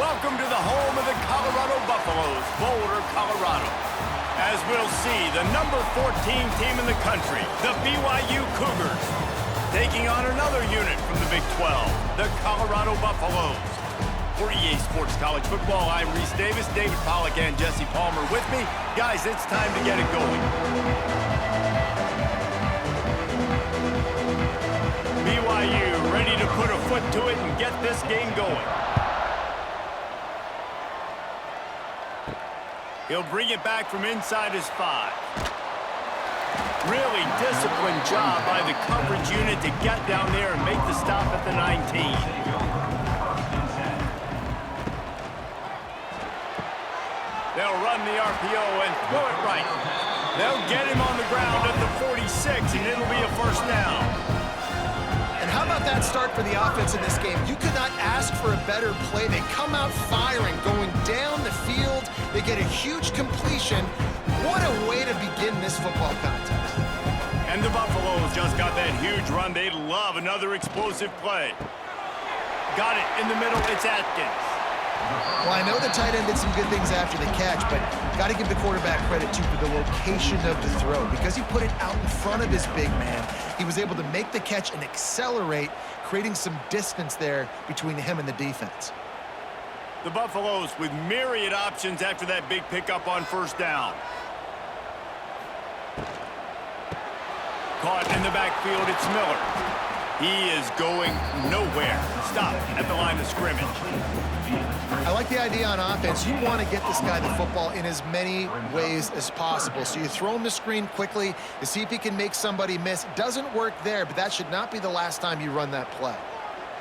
Welcome to the home of the Colorado Buffaloes, Boulder, Colorado. As we'll see, the number 14 team in the country, the BYU Cougars, taking on another unit from the Big 12, the Colorado Buffaloes. For EA Sports College Football, I'm Reese Davis, David Pollack, and Jesse Palmer with me. Guys, it's time to get it going. BYU ready to put a foot to it and get this game going. He'll bring it back from inside his 5. Really disciplined job by the coverage unit to get down there and make the stop at the 19. They'll run the RPO and throw it right. They'll get him on the ground at the 46, and it'll be a first down. And how about that start for the offense in this game? You could not ask for a better play. They come out firing, going down the field. They get a huge completion. What a way to begin this football contest. And the Buffaloes just got that huge run. They love another explosive play. Got it in the middle. It's Atkins. Well, I know the tight end did some good things after the catch, but got to give the quarterback credit, too, for the location of the throw. Because he put it out in front of his big man, he was able to make the catch and accelerate, creating some distance there between him and the defense. The Buffaloes with myriad options after that big pickup on first down. Caught in the backfield, it's Miller. He is going nowhere. Stop at the line of scrimmage. I like the idea on offense. You want to get this guy the football in as many ways as possible. So you throw him the screen quickly to see if he can make somebody miss. Doesn't work there, but that should not be the last time you run that play.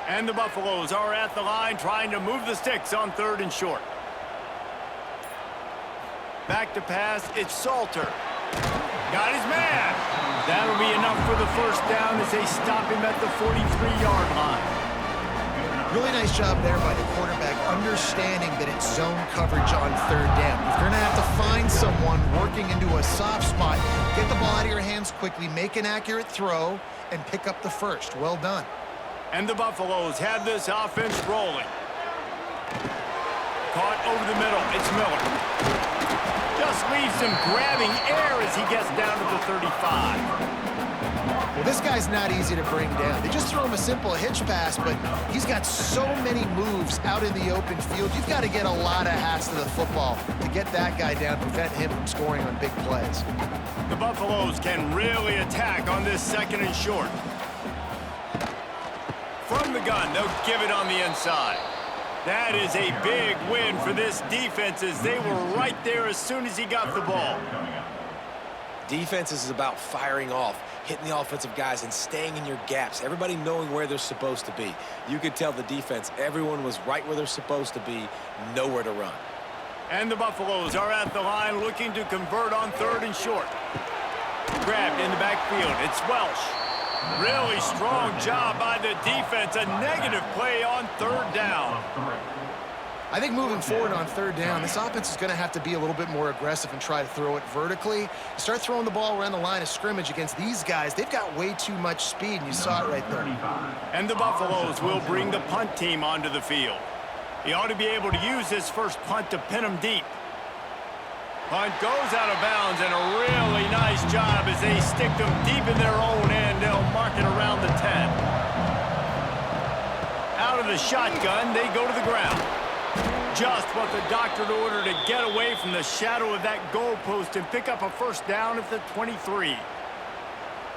And the Buffaloes are at the line trying to move the sticks on 3rd and short. Back to pass, it's Salter. Got his man. That'll be enough for the first down as they stop him at the 43-yard line. Really nice job there by the quarterback, understanding that it's zone coverage on 3rd down. If you're going to have to find someone working into a soft spot, get the ball out of your hands quickly, make an accurate throw, and pick up the first. Well done. And the Buffaloes have this offense rolling. Caught over the middle. It's Miller. Just leaves him grabbing air as he gets down to the 35. Well, this guy's not easy to bring down. They just throw him a simple hitch pass, but he's got so many moves out in the open field. You've got to get a lot of hats to the football to get that guy down, prevent him from scoring on big plays. The Buffaloes can really attack on this 2nd and short. From the gun, they'll give it on the inside. That is a big win for this defense as they were right there as soon as he got the ball. Defense is about firing off, hitting the offensive guys and staying in your gaps, everybody knowing where they're supposed to be. You could tell the defense, everyone was right where they're supposed to be, nowhere to run. And the Buffaloes are at the line looking to convert on 3rd and short. Grabbed in the backfield, it's Welsh. Really strong job by the defense, a negative play on 3rd down. I think moving forward on 3rd down, this offense is going to have to be a little bit more aggressive and try to throw it vertically. Start throwing the ball around the line of scrimmage against these guys. They've got way too much speed, and you saw it right there. And the Buffaloes will bring the punt team onto the field. He ought to be able to use his first punt to pin him deep. Punt goes out of bounds, and a really nice job as they stick them deep in their own end. They'll mark it around the 10. Out of the shotgun, they go to the ground. Just what the doctor ordered to get away from the shadow of that goalpost and pick up a first down at the 23.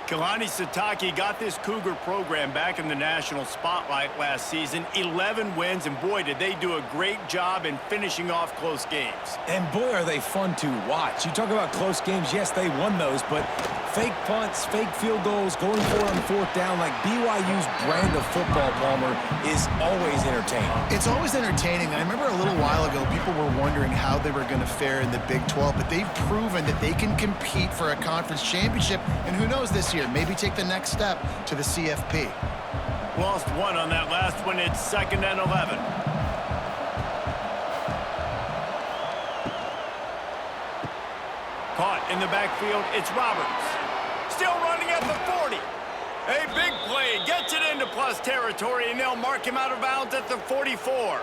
Kalani Sitake got this Cougar program back in the national spotlight last season. 11 wins, and boy, did they do a great job in finishing off close games. And boy, are they fun to watch. You talk about close games, yes, they won those, but fake punts, fake field goals, going for it on 4th down, like BYU's brand of football, Palmer, is always entertaining. It's always entertaining. I remember a little while ago, people were wondering how they were going to fare in the Big 12, but they've proven that they can compete for a conference championship, and who knows this year, maybe take the next step to the CFP. Lost one on that last one. It's 2nd and 11. Caught in the backfield, it's Roberts. Still running at the 40. A big play, gets it into plus territory, and they'll mark him out of bounds at the 44.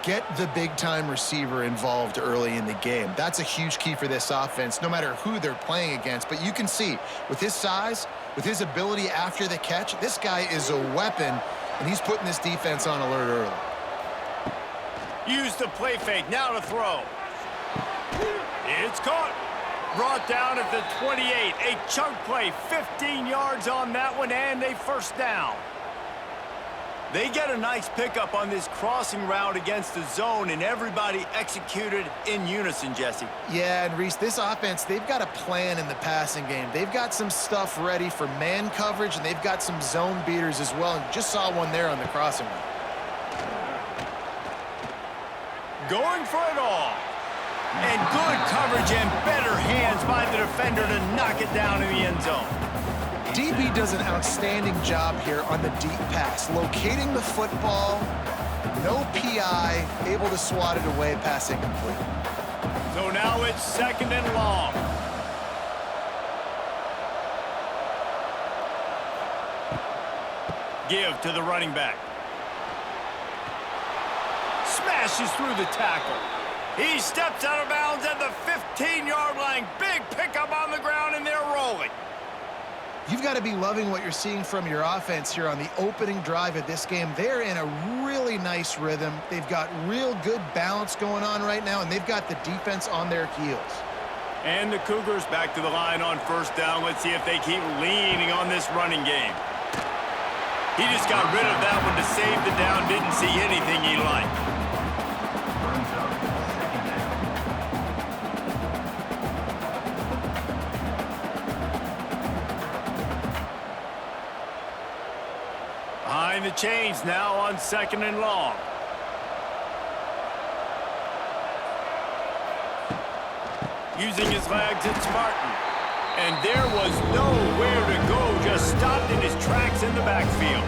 Get the big-time receiver involved early in the game. That's a huge key for this offense, no matter who they're playing against. But you can see, with his size, with his ability after the catch, this guy is a weapon, and he's putting this defense on alert early. Use the play fake, now to throw. It's caught. Brought down at the 28. A chunk play, 15 yards on that one, and a first down. They get a nice pickup on this crossing route against the zone, and everybody executed in unison, Jesse. Yeah, and Reese, this offense, they've got a plan in the passing game. They've got some stuff ready for man coverage, and they've got some zone beaters as well, and just saw one there on the crossing route. Going for it all. And good coverage and better hands by the defender to knock it down in the end zone. DB does an outstanding job here on the deep pass, locating the football, no PI, able to swat it away, pass incomplete. So now it's second and long. Give to the running back. Smashes through the tackle. He steps out of bounds at the 15-yard line. Big pickup on the ground, and they're rolling. You've got to be loving what you're seeing from your offense here on the opening drive of this game. They're in a really nice rhythm. They've got real good balance going on right now, and they've got the defense on their heels. And the Cougars back to the line on first down. Let's see if they keep leaning on this running game. He just got rid of that one to save the down. Didn't see anything he liked. Behind the chains now on second and long. Using his legs, it's Martin. And there was nowhere to go, just stopped in his tracks in the backfield.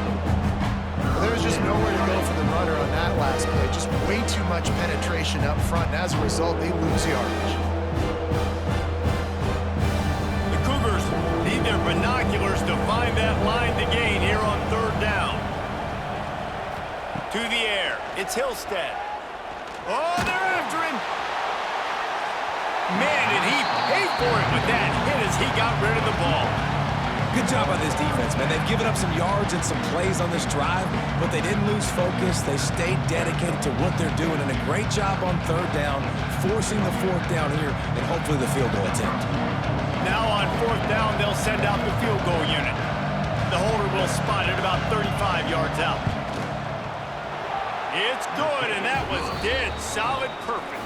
Well, there was just nowhere to go for the runner on that last play. Just way too much penetration up front, and as a result, they lose yardage. The Cougars need their binoculars to find that line to gain here on third down. To the air, it's Hillstead. Oh, they're after him. Man, did he pay for it with that hit as he got rid of the ball. Good job on this defense, man. They've given up some yards and some plays on this drive, but they didn't lose focus. They stayed dedicated to what they're doing, and a great job on third down, forcing the fourth down here, and hopefully the field goal attempt. Now on fourth down, they'll send out the field goal unit. The holder will spot it about 35 yards out. It's good, and that was dead solid perfect.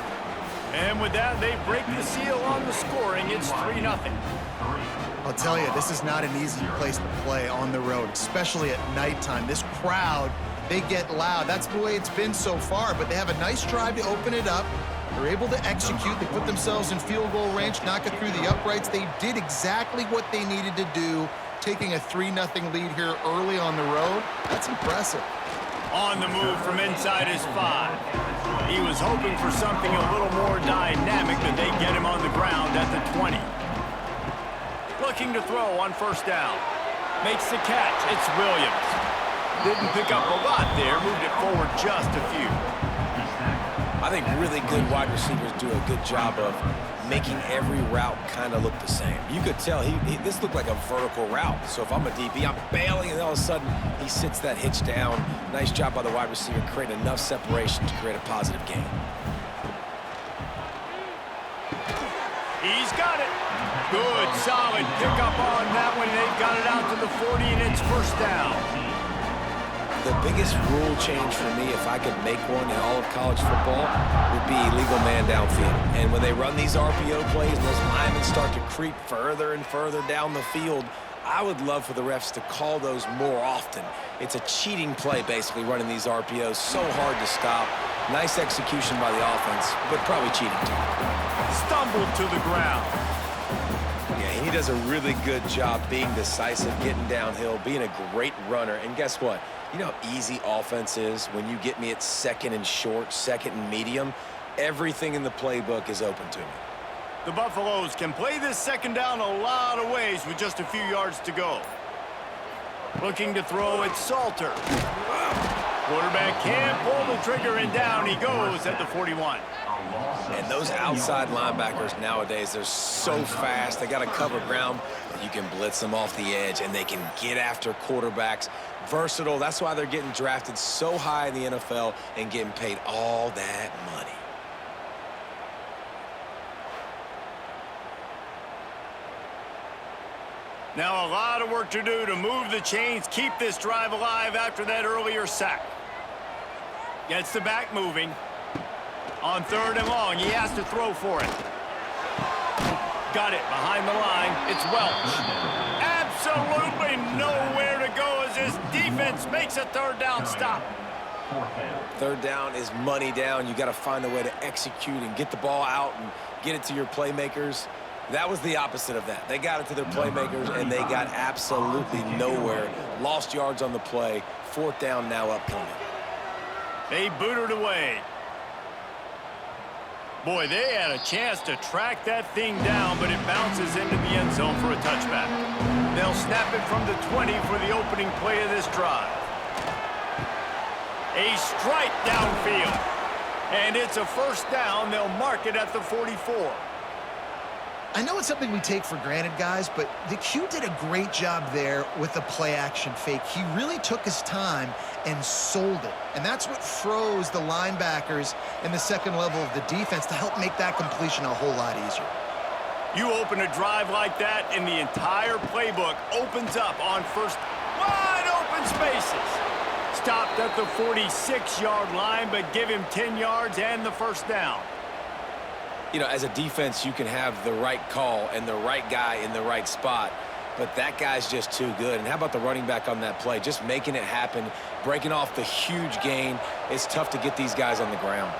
And with that, they break the seal on the scoring. It's 3-0. I'll tell you, this is not an easy place to play on the road, especially at nighttime. This crowd, they get loud. That's the way it's been so far, but they have a nice drive to open it up. They're able to execute. They put themselves in field goal range, knock it through the uprights. They did exactly what they needed to do, taking a 3-0 lead here early on the road. That's impressive. On the move from inside his 5. He was hoping for something a little more dynamic, but they get him on the ground at the 20. Looking to throw on first down. Makes the catch. It's Williams. Didn't pick up a lot there. Moved it forward just a few. I think really good wide receivers do a good job of making every route kind of look the same. You could tell this looked like a vertical route. So if I'm a DB, I'm bailing, and all of a sudden he sits that hitch down. Nice job by the wide receiver, create enough separation to create a positive gain. He's got it. Good, solid pickup on that one. They've got it out to the 40, and it's first down. The biggest rule change for me, if I could make one in all of college football, would be illegal man downfield. And when they run these RPO plays and those linemen start to creep further and further down the field, I would love for the refs to call those more often. It's a cheating play, basically, running these RPOs. So hard to stop. Nice execution by the offense, but probably cheating too. Stumbled to the ground. Yeah, he does a really good job being decisive, getting downhill, being a great runner. And guess what? You know how easy offense is when you get me at second and short, second and medium? Everything in the playbook is open to me. The Buffaloes can play this second down a lot of ways with just a few yards to go. Looking to throw, it's Salter. Quarterback can't pull the trigger, and down he goes at the 41. And those outside linebackers nowadays, they're so fast. They got to cover ground. You can blitz them off the edge, and they can get after quarterbacks. Versatile. That's why they're getting drafted so high in the NFL and getting paid all that money. Now a lot of work to do to move the chains, keep this drive alive after that earlier sack. Gets the back moving. On 3rd and long, he has to throw for it. Got it behind the line. It's Welch. Absolutely nowhere to go as his defense makes a 3rd down stop. 3rd down is money down. You got to find a way to execute and get the ball out and get it to your playmakers. That was the opposite of that. They got it to their playmakers, and they got absolutely nowhere. Lost yards on the play. 4th down now upcoming. They booted away. Boy, they had a chance to track that thing down, but it bounces into the end zone for a touchback. They'll snap it from the 20 for the opening play of this drive. A strike downfield. And it's a 1st down. They'll mark it at the 44. I know it's something we take for granted, guys, but the Q did a great job there with the play-action fake. He really took his time and sold it. And that's what froze the linebackers in the second level of the defense to help make that completion a whole lot easier. You open a drive like that, and the entire playbook opens up on first wide open spaces. Stopped at the 46-yard line, but give him 10 yards and the 1st down. You know, as a defense, you can have the right call and the right guy in the right spot, but that guy's just too good. And how about the running back on that play? Just making it happen, breaking off the huge gain. It's tough to get these guys on the ground.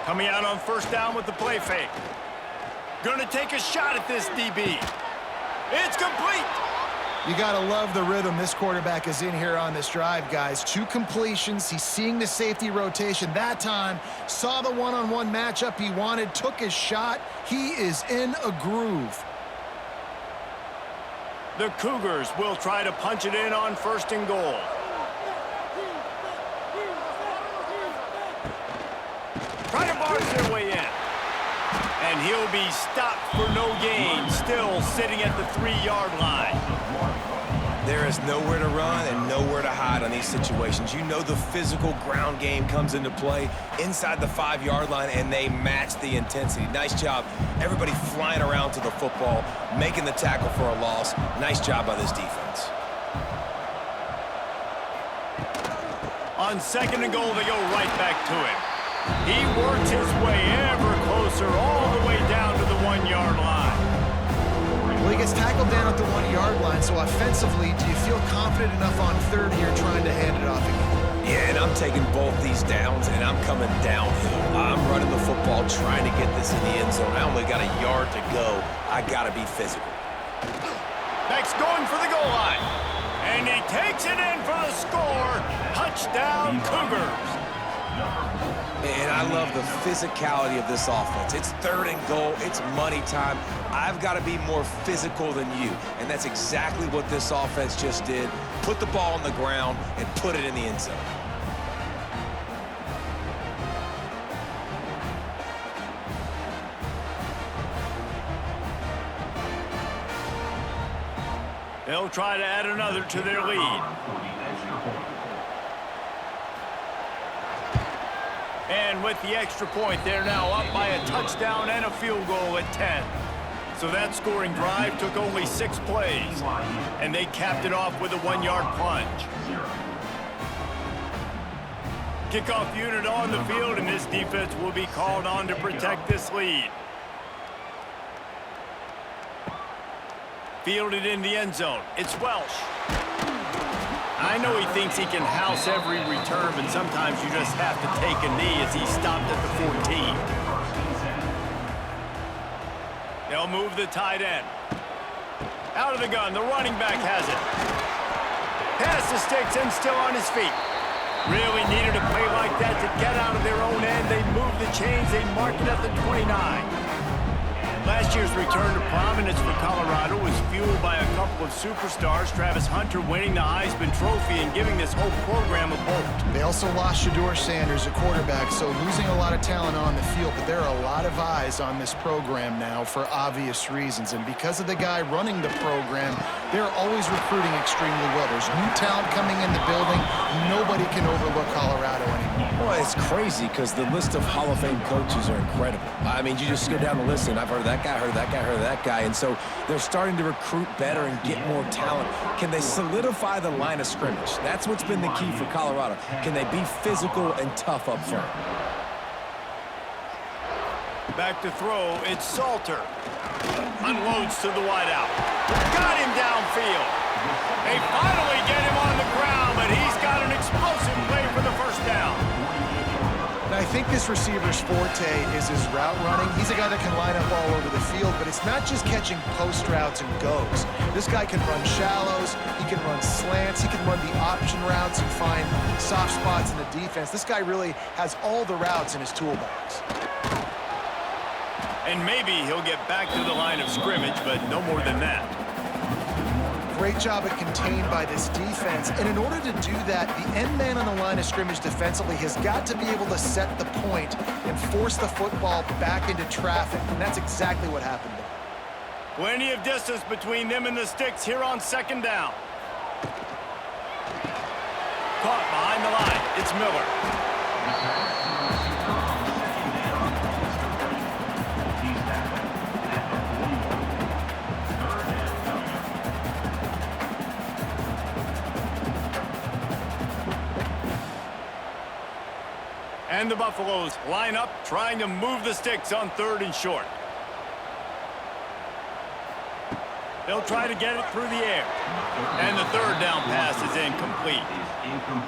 Coming out on 1st down with the play fake. Gonna take a shot at this DB. It's complete. You got to love the rhythm this quarterback is in here on this drive, guys. 2 completions. He's seeing the safety rotation. That time, saw the one-on-one matchup he wanted, took his shot. He is in a groove. The Cougars will try to punch it in on 1st and goal. Try to barge their way in. And he'll be stopped for no gain, still sitting at the 3-yard line. There is nowhere to run and nowhere to hide on these situations. You know the physical ground game comes into play inside the 5-yard line, and they match the intensity. Nice job. Everybody flying around to the football, making the tackle for a loss. Nice job by this defense. On 2nd and goal, they go right back to him. He works his way ever closer all the way down to the 1-yard line. Well, he gets tackled down at the 1-yard line, so offensively, do you feel confident enough on 3rd here trying to hand it off again? Yeah, and I'm taking both these downs, and I'm coming downhill. I'm running the football, trying to get this in the end zone. I only got a yard to go. I got to be physical. Next, going for the goal line. And he takes it in for the score. Touchdown, Cougars. And I love the physicality of this offense. It's 3rd and goal. It's money time. I've got to be more physical than you. And that's exactly what this offense just did. Put the ball on the ground and put it in the end zone. They'll try to add another to their lead. And with the extra point, they're now up by a touchdown and a field goal at 10. So that scoring drive took only 6 plays, and they capped it off with a 1-yard plunge. Kickoff unit on the field, and this defense will be called on to protect this lead. Fielded in the end zone. It's Welch. I know he thinks he can house every return, but sometimes you just have to take a knee as he stopped at the 14. They'll move the tight end. Out of the gun, the running back has it. Pass the sticks and still on his feet. Really needed a play like that to get out of their own end. They move the chains, they mark it at the 29. Last year's return to prominence for Colorado was fueled by a couple of superstars, Travis Hunter winning the Heisman Trophy and giving this whole program a bolt. They also lost Shedeur Sanders, a quarterback, so losing a lot of talent on the field, but there are a lot of eyes on this program now for obvious reasons, and because of the guy running the program, they're always recruiting extremely well. There's new talent coming in the building. Nobody can overlook Colorado anymore. Well, it's crazy because the list of Hall of Fame coaches are incredible. I mean, you just go down the list, and I've heard that guy, heard that guy, heard that guy, and so they're starting to recruit better and get more talent. Can they solidify the line of scrimmage? That's what's been the key for Colorado. Can they be physical and tough up front? Back to throw, it's Salter. Unloads to the wideout. Got him downfield. They finally get him on the ground, but he's got an explosive play for the first down. And I think this receiver's forte is his route running. He's a guy that can line up all over the field, but it's not just catching post routes and goes. This guy can run shallows, he can run slants, he can run the option routes and find soft spots in the defense. This guy really has all the routes in his toolbox. And maybe he'll get back to the line of scrimmage, but no more than that. Great job at contained by this defense. And in order to do that, the end man on the line of scrimmage defensively has got to be able to set the point and force the football back into traffic. And that's exactly what happened there. Plenty of distance between them and the sticks here on second down. Caught behind the line. It's Miller. And the Buffaloes line up, trying to move the sticks on 3rd and short. They'll try to get it through the air. And the 3rd down pass is incomplete.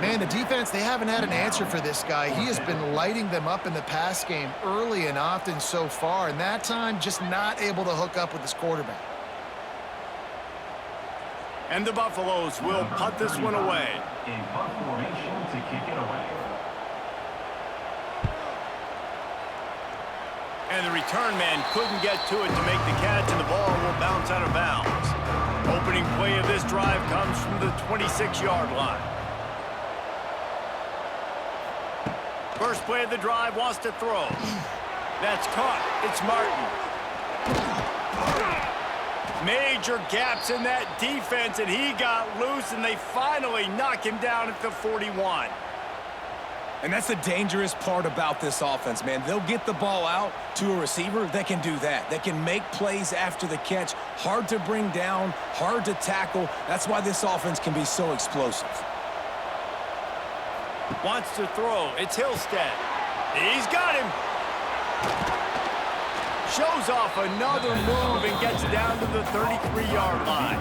Man, the defense, they haven't had an answer for this guy. He has been lighting them up in the pass game early and often so far, and that time just not able to hook up with his quarterback. And the Buffaloes will punt this one away. In punt formation to kick it away. And the return man couldn't get to it to make the catch, and the ball will bounce out of bounds. Opening play of this drive comes from the 26-yard line. First play of the drive wants to throw. That's caught. It's Martin. Major gaps in that defense, and he got loose, and they finally knock him down at the 41. And that's the dangerous part about this offense, man. They'll get the ball out to a receiver that can do that. That can make plays after the catch. Hard to bring down, hard to tackle. That's why this offense can be so explosive. Wants to throw. It's Hillstead. He's got him. Shows off another move and gets down to the 33-yard line.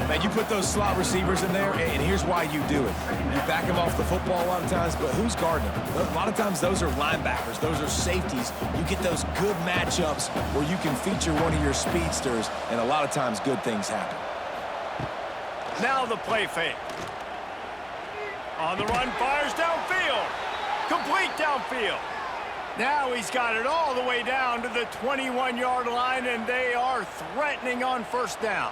Man, you put those slot receivers in there, and here's why you do it. You back them off the football a lot of times, but who's guarding them? A lot of times those are linebackers. Those are safeties. You get those good matchups where you can feature one of your speedsters, and a lot of times good things happen. Now the play fake. On the run, fires downfield. Complete downfield. Now he's got it all the way down to the 21-yard line, and they are threatening on first down.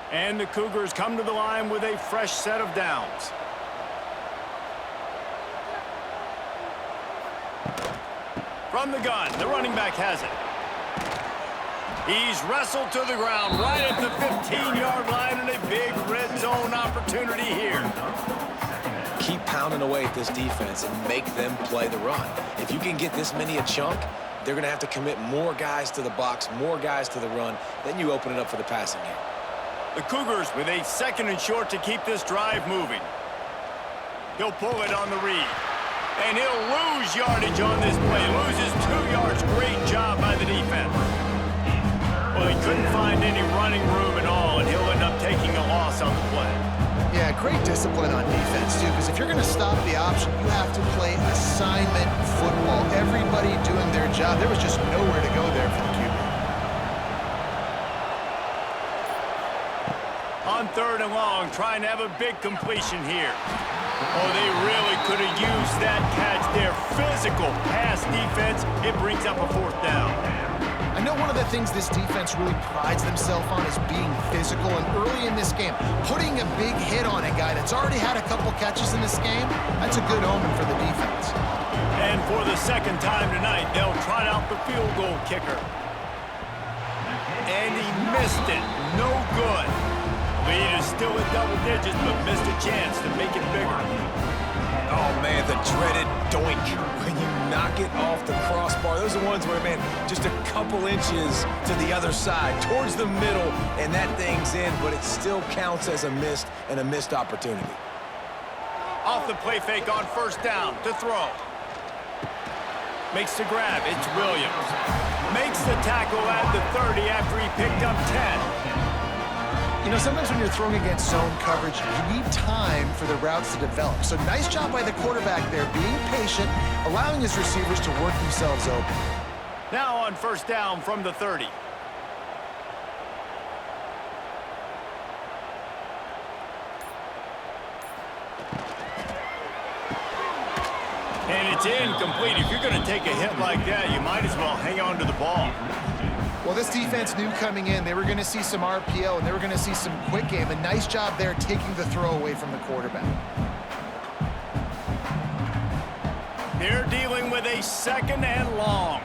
And the Cougars come to the line with a fresh set of downs. From the gun, the running back has it. He's wrestled to the ground right at the 15-yard line, and a big red zone opportunity here. Keep pounding away at this defense and make them play the run. If you can get this many a chunk, they're going to have to commit more guys to the box, more guys to the run. Then you open it up for the passing game. The Cougars with a 2nd and short to keep this drive moving. He'll pull it on the read. And he'll lose yardage on this play. Loses 2 yards. Great job by the defense. Well, he couldn't find any running room at all, and he'll end up taking a loss on the play. Yeah, great discipline on defense, too, because if you're going to stop the option, you have to play assignment football. Everybody doing their job. There was just nowhere to go there for the QB. On 3rd and long, trying to have a big completion here. Oh, they really could have used that catch there. Physical pass defense. It brings up a 4th down. I know one of the things this defense really prides themselves on is being physical, and early in this game, putting a big hit on a guy that's already had a couple catches in this game, that's a good omen for the defense. And for the 2nd time tonight, they'll trot out the field goal kicker. And he missed it. No good. Lead is still at double digits, but missed a chance to make it bigger. Oh, man, the dreaded doink when you knock it off the crossbar. Those are ones where, man, just a couple inches to the other side, towards the middle, and that thing's in, but it still counts as a missed opportunity. Off the play fake on 1st down to throw. Makes the grab. It's Williams. Makes the tackle at the 30 after he picked up 10. You know, sometimes when you're throwing against zone coverage, you need time for the routes to develop. So nice job by the quarterback there, being patient, allowing his receivers to work themselves open. Now on 1st down from the 30. And it's incomplete. If you're going to take a hit like that, you might as well hang on to the ball. Well, this defense knew coming in they were going to see some RPO and they were going to see some quick game. A nice job there taking the throw away from the quarterback. They're dealing with a 2nd and long.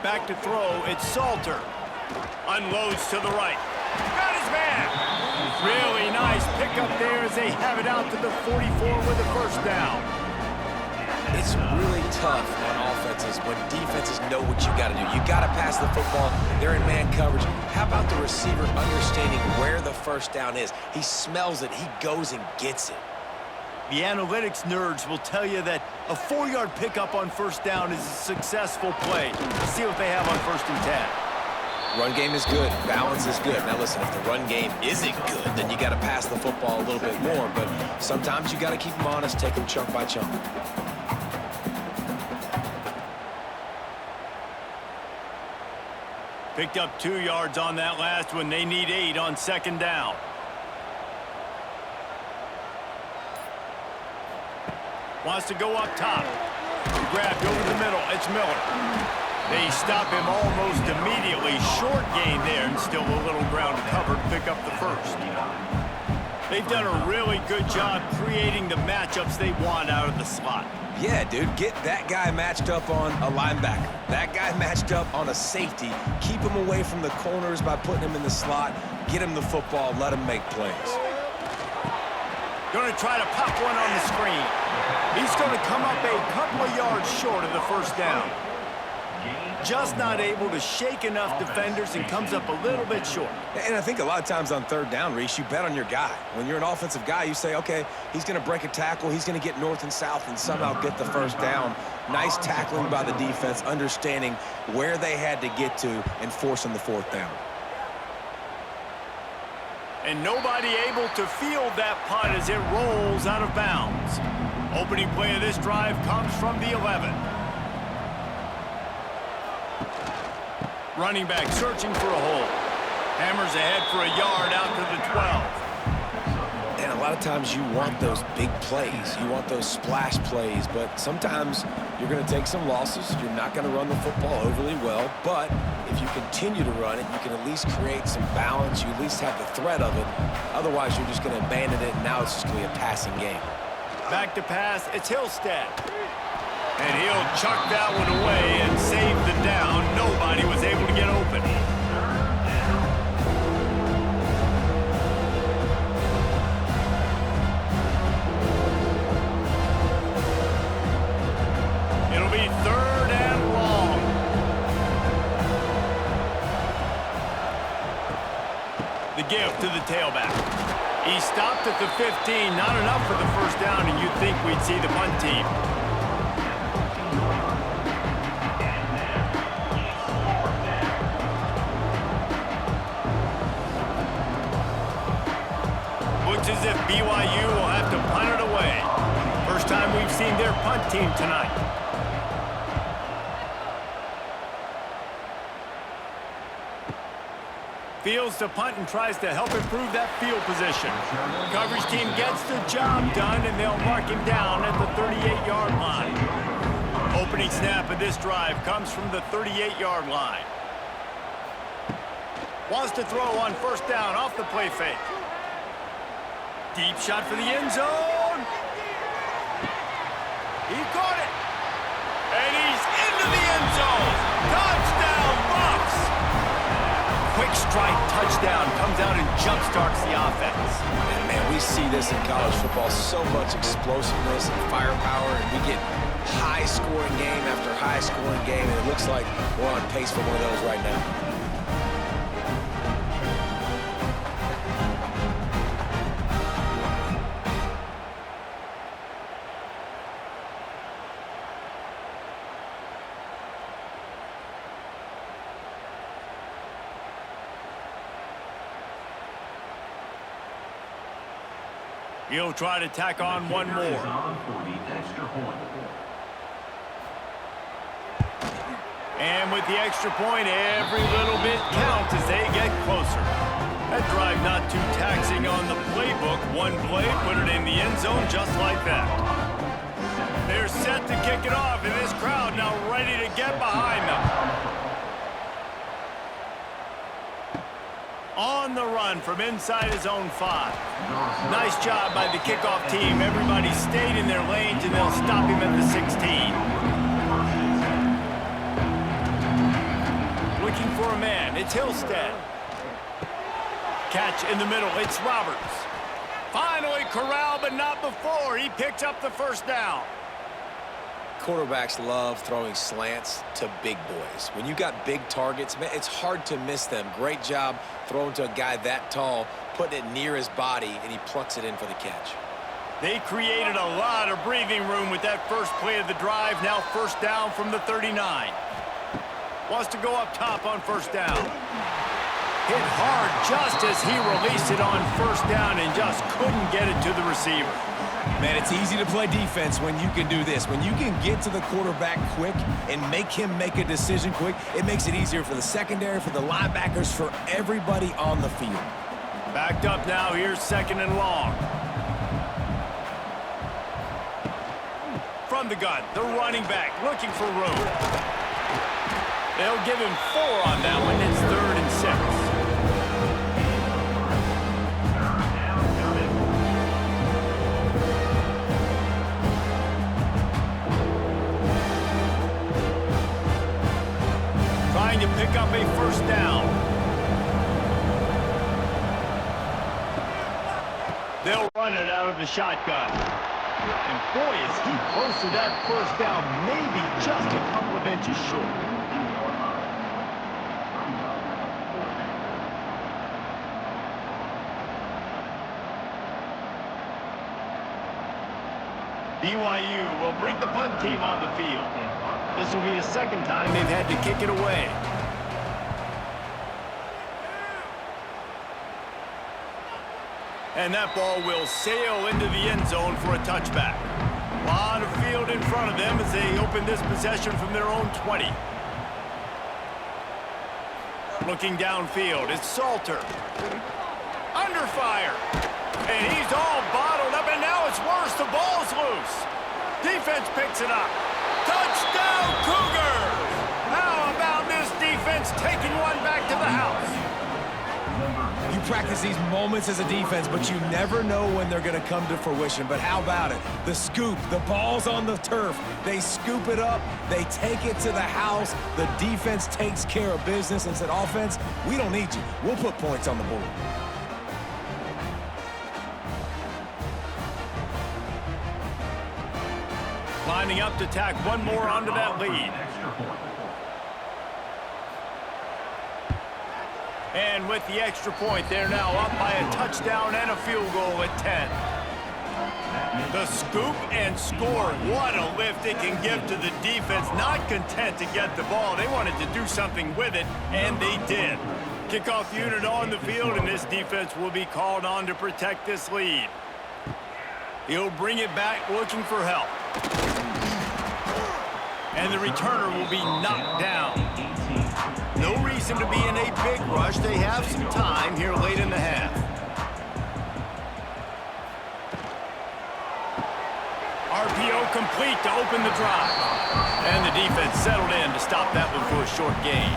Back to throw. It's Salter. Unloads to the right. Got his man. Really nice pickup there as they have it out to the 44 with a 1st down. It's really tough on offenses when defenses know what you got to do. You got to pass the football. They're in man coverage. How about the receiver understanding where the 1st down is? He smells it. He goes and gets it. The analytics nerds will tell you that a 4-yard pickup on 1st down is a successful play. Let's see what they have on 1st and 10. Run game is good. Balance is good. Now listen, if the run game isn't good, then you got to pass the football a little bit more. But sometimes you got to keep them honest, take them chunk by chunk. Picked up 2 yards on that last one. They need 8 on 2nd down. Wants to go up top. Grabbed over the middle. It's Miller. They stop him almost immediately. Short gain there and still a little ground covered. Pick up the 1st. They've done a really good job creating the matchups they want out of the slot. Yeah, dude, get that guy matched up on a linebacker. That guy matched up on a safety. Keep him away from the corners by putting him in the slot. Get him the football. Let him make plays. Going to try to pop one on the screen. He's going to come up a couple of yards short of the 1st down. Just not able to shake enough defenders and comes up a little bit short. And I think a lot of times on 3rd down, Reese, you bet on your guy. When you're an offensive guy, you say, okay, he's going to break a tackle, he's going to get north and south and somehow get the 1st down. Nice tackling by the defense, understanding where they had to get to and forcing the 4th down. And nobody able to field that punt as it rolls out of bounds. Opening play of this drive comes from the 11. Running back searching for a hole. Hammers ahead for a yard out to the 12. And a lot of times you want those big plays. You want those splash plays, but sometimes you're going to take some losses. You're not going to run the football overly well, but if you continue to run it, you can at least create some balance. You at least have the threat of it. Otherwise, you're just going to abandon it, and now it's just going to be a passing game. Back to pass, it's Hillstead. And he'll chuck that one away and save the down. Nobody was able to get open. It'll be 3rd and long. The give to the tailback. He stopped at the 15. Not enough for the 1st down, and you'd think we'd see the punt team. As if BYU will have to punt it away. First time we've seen their punt team tonight. Fields to punt and tries to help improve that field position. Coverage team gets the job done, and they'll mark him down at the 38-yard line. Opening snap of this drive comes from the 38-yard line. Wants to throw on first down off the play fake. Deep shot for the end zone. He caught it. And he's into the end zone. Touchdown, Bucs! Quick strike touchdown comes out and jumpstarts the offense. And man, we see this in college football, so much explosiveness and firepower, and we get high-scoring game after high-scoring game, and it looks like we're on pace for one of those right now. He'll try to tack on one more. And with the extra point, every little bit counts as they get closer. That drive not too taxing on the playbook. One play, put it in the end zone just like that. They're set to kick it off, and this crowd now ready to get behind them. On the run from inside his own 5. Nice job by the kickoff team. Everybody stayed in their lanes, and they'll stop him at the 16. Looking for a man. It's Hillstead. Catch in the middle. It's Roberts. Finally corralled, but not before. He picks up the first down. Quarterbacks love throwing slants to big boys. When you got big targets, man, it's hard to miss them. Great job throwing to a guy that tall, putting it near his body, and he plucks it in for the catch. They created a lot of breathing room with that first play of the drive. Now first down from the 39. Wants to go up top on first down. Hit hard just as he released it on first down and just couldn't get it to the receiver. Man, it's easy to play defense when you can do this. When you can get to the quarterback quick and make him make a decision quick, it makes it easier for the secondary, for the linebackers, for everybody on the field. Backed up now. Here's second and long. From the gun, the running back looking for room. They'll give him 4 on that one. It's 3rd and 6. Trying to pick up a first down. They'll run it out of the shotgun. And boy, is he close to that first down, maybe just a couple of inches short. BYU will bring the punt team on the field. This will be the second time they've had to kick it away. And that ball will sail into the end zone for a touchback. A lot of field in front of them as they open this possession from their own 20. Looking downfield, it's Salter. Under fire. And he's all bottled up, and now it's worse. The ball's loose. Defense picks it up. Touchdown, Cougars! How about this defense taking one back to the house? You practice these moments as a defense, but you never know when they're going to come to fruition. But how about it? The scoop, the ball's on the turf. They scoop it up. They take it to the house. The defense takes care of business and said, offense, we don't need you. We'll put points on the board. Lining up to tack one more onto that lead. And with the extra point, they're now up by a touchdown and a field goal at 10. The scoop and score. What a lift it can give to the defense. Not content to get the ball. They wanted to do something with it, and they did. Kickoff unit on the field, and this defense will be called on to protect this lead. He'll bring it back looking for help. And the returner will be knocked down. No reason to be in a big rush. They have some time here late in the half. RPO complete to open the drive. And the defense settled in to stop that one for a short gain.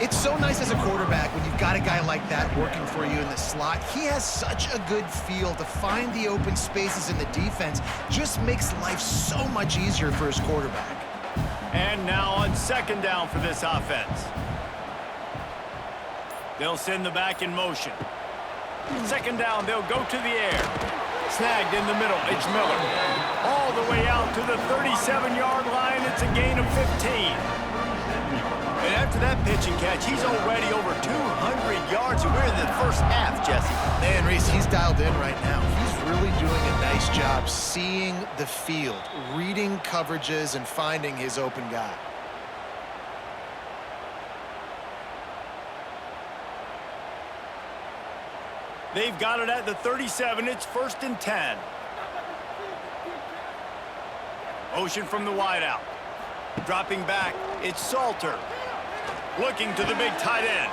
It's so nice as a quarterback when you've got a guy like that working for you in the slot. He has such a good feel to find the open spaces in the defense. Just makes life so much easier for his quarterback. And now on second down for this offense. They'll send the back in motion. Second down, they'll go to the air. Snagged in the middle, it's Miller. All the way out to the 37-yard line. It's a gain of 15. And after that pitch and catch, he's already over 200 yards, and we're in the first half, Jesse. Man, Reese, he's dialed in right now. He's really doing a nice job seeing the field, reading coverages, and finding his open guy. They've got it at the 37. It's 1st and 10. Motion from the wideout. Dropping back, it's Salter. Looking to the big tight end.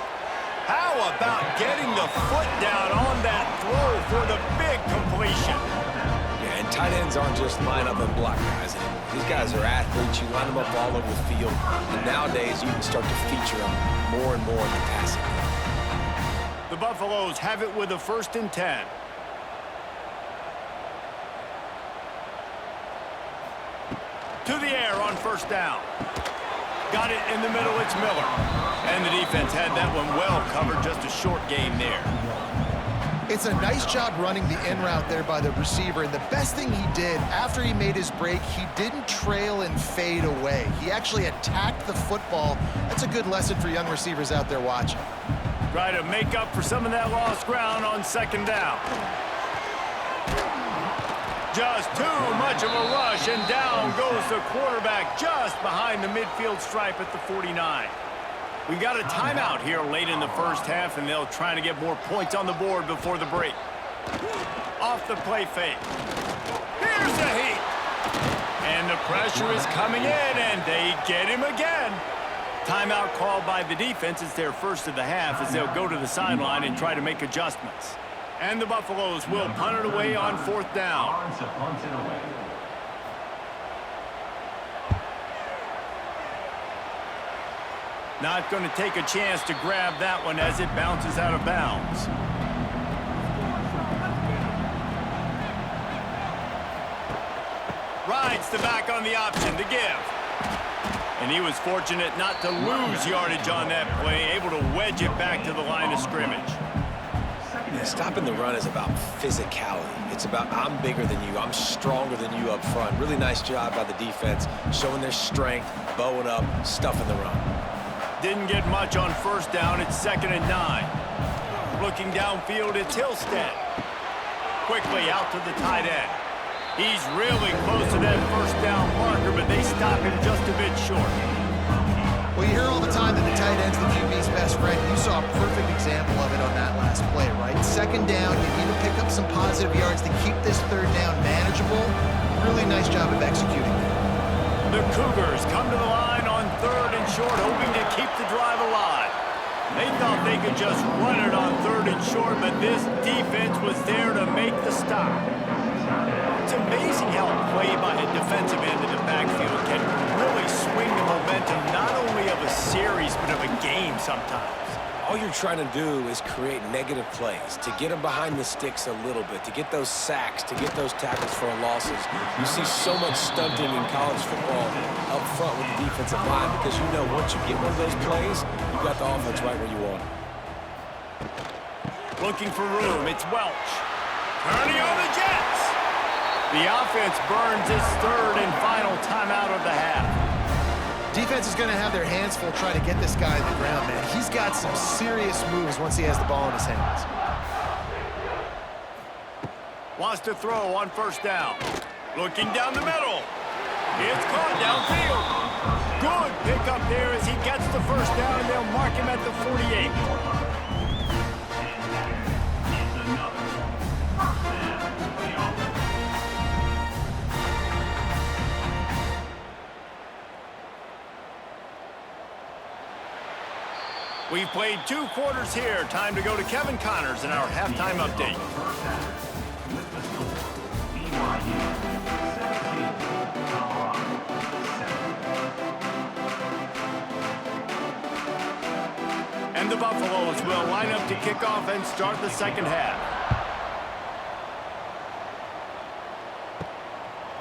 How about getting the foot down on that throw for the big completion? Yeah, and tight ends aren't just line up and block guys anymore. These guys are athletes. You line them up all over the field. And nowadays, you can start to feature them more and more in the passing game. The Buffaloes have it with a 1st and 10. To the air on 1st down. Got it in the middle, it's Miller. And the defense had that one well covered, just a short gain there. It's a nice job running the in route there by the receiver, and the best thing he did after he made his break, he didn't trail and fade away. He actually attacked the football. That's a good lesson for young receivers out there watching. Try to make up for some of that lost ground on 2nd down. Just too much of a rush, and down goes the quarterback just behind the midfield stripe at the 49. We've got a timeout here late in the first half, and they'll try to get more points on the board before the break. Off the play fake. Here's the heat. And the pressure is coming in, and they get him again. Timeout called by the defense. It's their first of the half as they'll go to the sideline and try to make adjustments. And the Buffaloes will punt it away on 4th down. Barnes to punt it away. Not going to take a chance to grab that one as it bounces out of bounds. Rides the back on the option to give. And he was fortunate not to lose yardage on that play, able to wedge it back to the line of scrimmage. Yeah, stopping the run is about physicality. It's about I'm bigger than you, I'm stronger than you up front. Really nice job by the defense, showing their strength, bowing up, stuffing the run. Didn't get much on 1st down. It's 2nd and 9. Looking downfield, it's Hillstead. Quickly out to the tight end. He's really close to that 1st down marker, but they stop him just a bit short. Well, you hear all the time that the tight end's the QB's best friend. You saw a perfect example of it on that last play, right? 2nd down, you need to pick up some positive yards to keep this 3rd down manageable. Really nice job of executing that. The Cougars come to the line on 3rd and short, hoping to keep the drive alive. They thought they could just run it on 3rd and short, but this defense was there to make the stop. It's amazing how a play by a defensive end in the backfield can really swing the momentum not only of a series, but of a game sometimes. All you're trying to do is create negative plays, to get them behind the sticks a little bit, to get those sacks, to get those tackles for losses. You see so much stunting in college football up front with the defensive line because you know once you get one of those plays, you got the offense right where you want it. Looking for room, it's Welch. Turning on the Jets. The offense burns its 3rd and final timeout of the half. Defense is going to have their hands full trying to get this guy on the ground, man. He's got some serious moves once he has the ball in his hands. Wants to throw on 1st down. Looking down the middle. It's caught downfield. Good pickup there as he gets the 1st down, and they'll mark him at the 48. We've played 2 quarters here. Time to go to Kevin Connors in our halftime update. First half, with the score, BYU 17, Colorado 7. And the Buffaloes will line up to kick off and start the second half.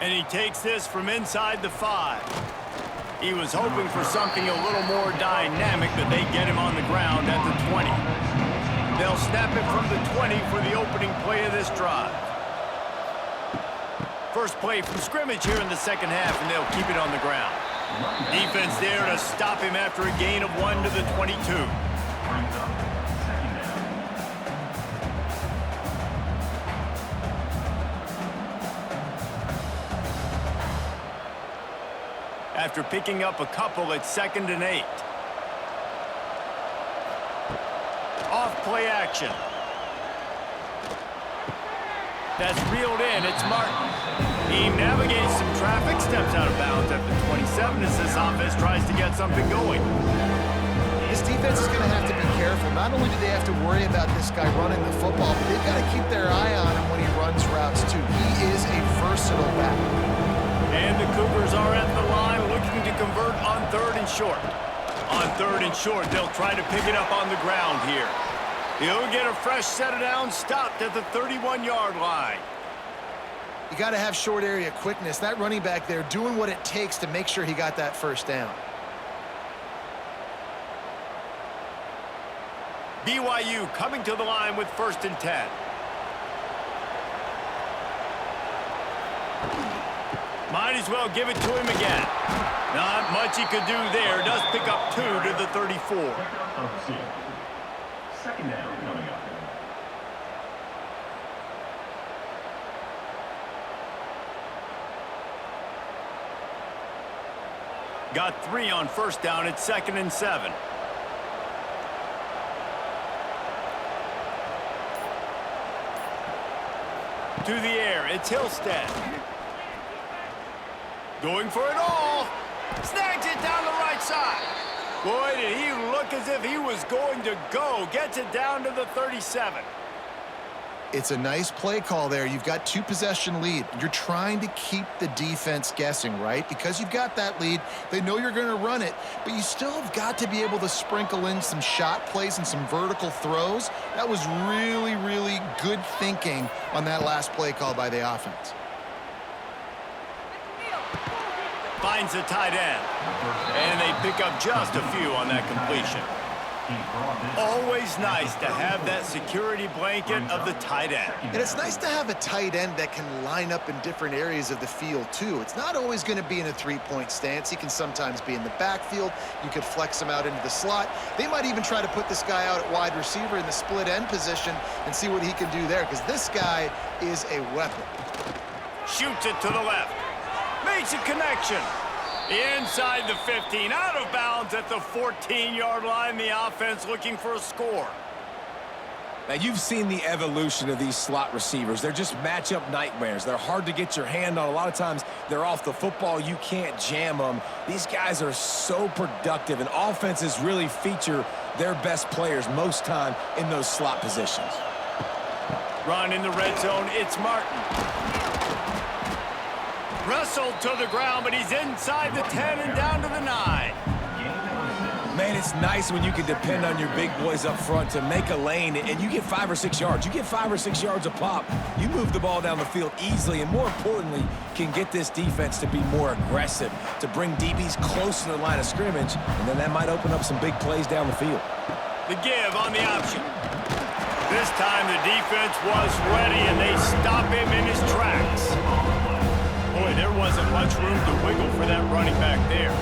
And he takes this from inside the 5. He was hoping for something a little more dynamic, but they get him on the ground at the 20. They'll snap it from the 20 for the opening play of this drive. First play from scrimmage here in the second half, and they'll keep it on the ground. Defense there to stop him after a gain of 1 to the 22. Brings up second down. After picking up a couple at 2nd and 8. Off play action. That's reeled in. It's Martin. He navigates some traffic, steps out of bounds at the 27 as this offense tries to get something going. This defense is going to have to be careful. Not only do they have to worry about this guy running the football, but they've got to keep their eye on him when he runs routes too. He is a versatile back. And the Cougars are at the line looking to convert on 3rd and short. On 3rd and short, they'll try to pick it up on the ground here. He'll get a fresh set of downs stopped at the 31-yard line. You got to have short area quickness. That running back there doing what it takes to make sure he got that first down. BYU coming to the line with 1st and 10. Might as well give it to him again. Not much he could do there. Does pick up 2 to the 34. Pickup of 6. Second down coming up. Got 3 on 1st down at 2nd and 7. To the air, it's Hillstead. Going for it all. Snags it down the right side. Boy, did he look as if he was going to go. Gets it down to the 37. It's a nice play call there. You've got 2-possession lead. You're trying to keep the defense guessing, right? Because you've got that lead. They know you're going to run it, but you still have got to be able to sprinkle in some shot plays and some vertical throws. That was really, really good thinking on that last play call by the offense. Finds the tight end. And they pick up just a few on that completion. Always nice to have that security blanket of the tight end. And it's nice to have a tight end that can line up in different areas of the field, too. It's not always going to be in a 3-point stance. He can sometimes be in the backfield. You could flex him out into the slot. They might even try to put this guy out at wide receiver in the split end position and see what he can do there, because this guy is a weapon. Shoots it to the left. Makes a connection. Inside the 15, out of bounds at the 14-yard line. The offense looking for a score. Now, you've seen the evolution of these slot receivers. They're just matchup nightmares. They're hard to get your hand on. A lot of times, they're off the football. You can't jam them. These guys are so productive, and offenses really feature their best players most time in those slot positions. Run in the red zone. It's Martin. Wrestled to the ground, but he's inside the 10 and down to the 9. Man, it's nice when you can depend on your big boys up front to make a lane, and you get 5 or 6 yards. You get 5 or 6 yards a pop. You move the ball down the field easily, and more importantly, can get this defense to be more aggressive, to bring DBs close to the line of scrimmage, and then that might open up some big plays down the field. The give on the option. This time the defense was ready, and they stop him in his tracks. Boy, there wasn't much room to wiggle for that running back there.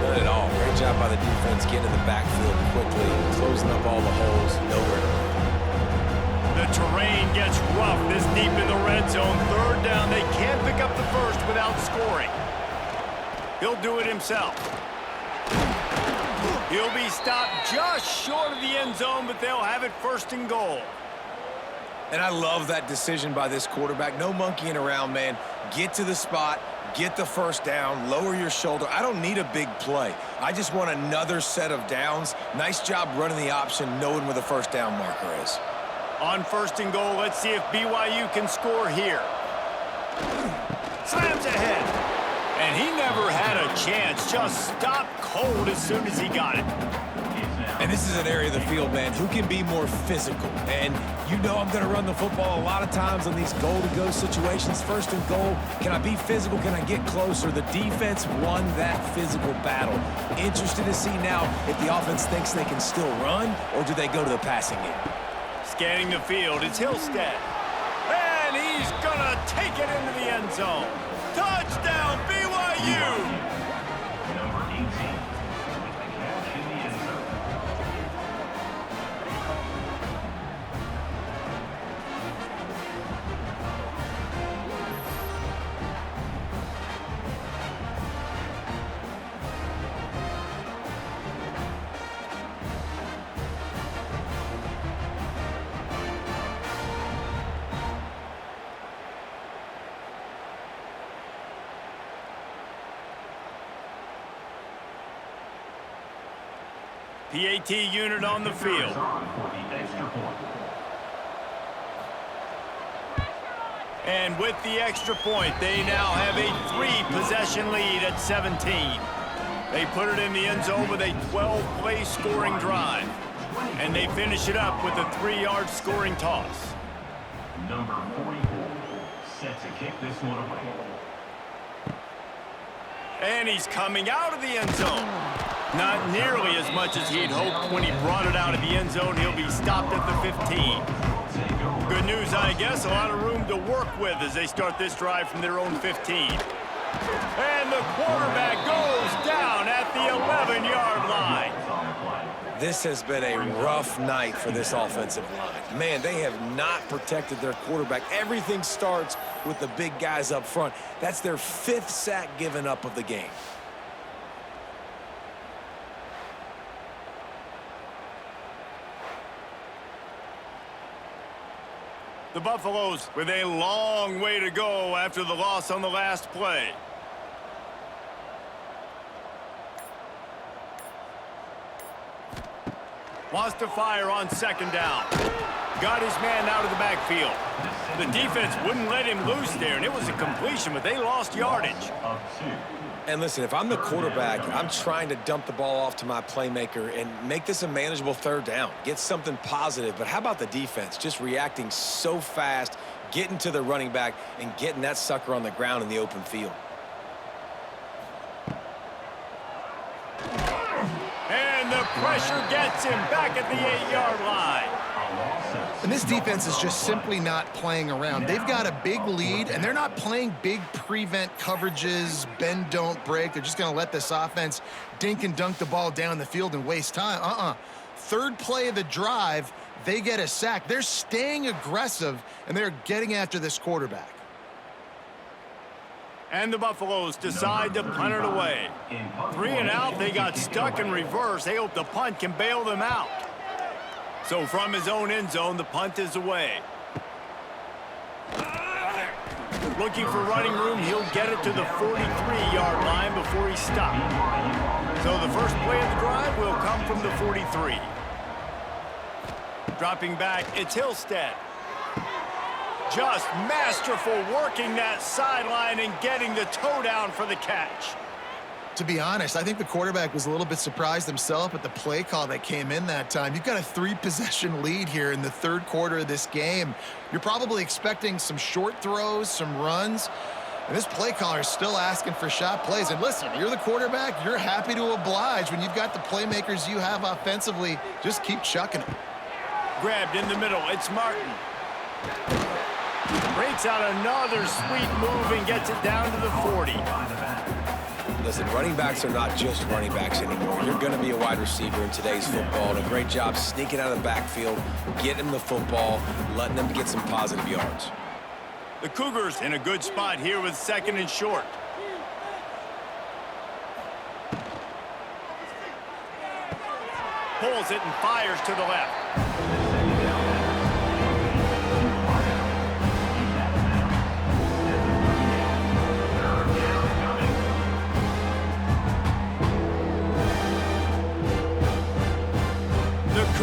None at all. Great job by the defense getting to the backfield quickly, closing up all the holes, nowhere to run. The terrain gets rough this deep in the red zone. 3rd down, they can't pick up the first without scoring. He'll do it himself. He'll be stopped just short of the end zone, but they'll have it 1st and goal. And I love that decision by this quarterback. No monkeying around, man. Get to the spot, get the first down, lower your shoulder. I don't need a big play. I just want another set of downs. Nice job running the option, knowing where the first down marker is. On 1st and goal, let's see if BYU can score here. Slams ahead. And he never had a chance. Just stopped cold as soon as he got it. And this is an area of the field, man, who can be more physical. And you know I'm going to run the football a lot of times on these goal-to-go situations. 1st and goal, can I be physical? Can I get closer? The defense won that physical battle. Interested to see now if the offense thinks they can still run, or do they go to the passing game? Scanning the field, it's Hillstead. And he's going to take it into the end zone. Touchdown, BYU! Number 18. Catch in the end zone. PAT unit on the field. On for the extra point. And with the extra point, they now have a 3-possession lead at 17. They put it in the end zone with a 12-play scoring drive. And they finish it up with a 3-yard scoring toss. Number 44. Set to kick this one away. And he's coming out of the end zone. Not nearly as much as he'd hoped when he brought it out of the end zone. He'll be stopped at the 15. Good news, I guess. A lot of room to work with as they start this drive from their own 15. And the quarterback goes down at the 11-yard line. This has been a rough night for this offensive line. Man, they have not protected their quarterback. Everything starts with the big guys up front. That's their 5th sack given up of the game. The Buffaloes with a long way to go after the loss on the last play. Wants to fire on 2nd down. Got his man out of the backfield. The defense wouldn't let him loose there, and it was a completion, but they lost yardage. Up 2. And listen, if I'm the quarterback, I'm trying to dump the ball off to my playmaker and make this a manageable 3rd down. Get something positive. But how about the defense? Just reacting so fast, getting to the running back, and getting that sucker on the ground in the open field. And the pressure gets him back at the 8-yard line. And this defense is just simply not playing around. They've got a big lead, and they're not playing big prevent coverages, bend, don't break. They're just going to let this offense dink and dunk the ball down the field and waste time. 3rd play of the drive, they get a sack. They're staying aggressive, and they're getting after this quarterback. And the Buffaloes decide to punt it away. 3 and out, they got stuck in reverse. They hope the punt can bail them out. So from his own end zone, the punt is away. Looking for running room, he'll get it to the 43-yard line before he's stopped. So the first play of the drive will come from the 43. Dropping back, it's Hillstead. Just masterful working that sideline and getting the toe down for the catch. To be honest, I think the quarterback was a little bit surprised himself at the play call that came in that time. You've got a 3-possession lead here in the 3rd quarter of this game. You're probably expecting some short throws, some runs, and this play caller is still asking for shot plays. And listen, you're the quarterback. You're happy to oblige when you've got the playmakers you have offensively. Just keep chucking it. Grabbed in the middle. It's Martin. Breaks out another sweet move and gets it down to the 40. Listen, running backs are not just running backs anymore. You're going to be a wide receiver in today's football. And a great job sneaking out of the backfield, getting the football, letting them get some positive yards. The Cougars in a good spot here with 2nd and short. Pulls it and fires to the left.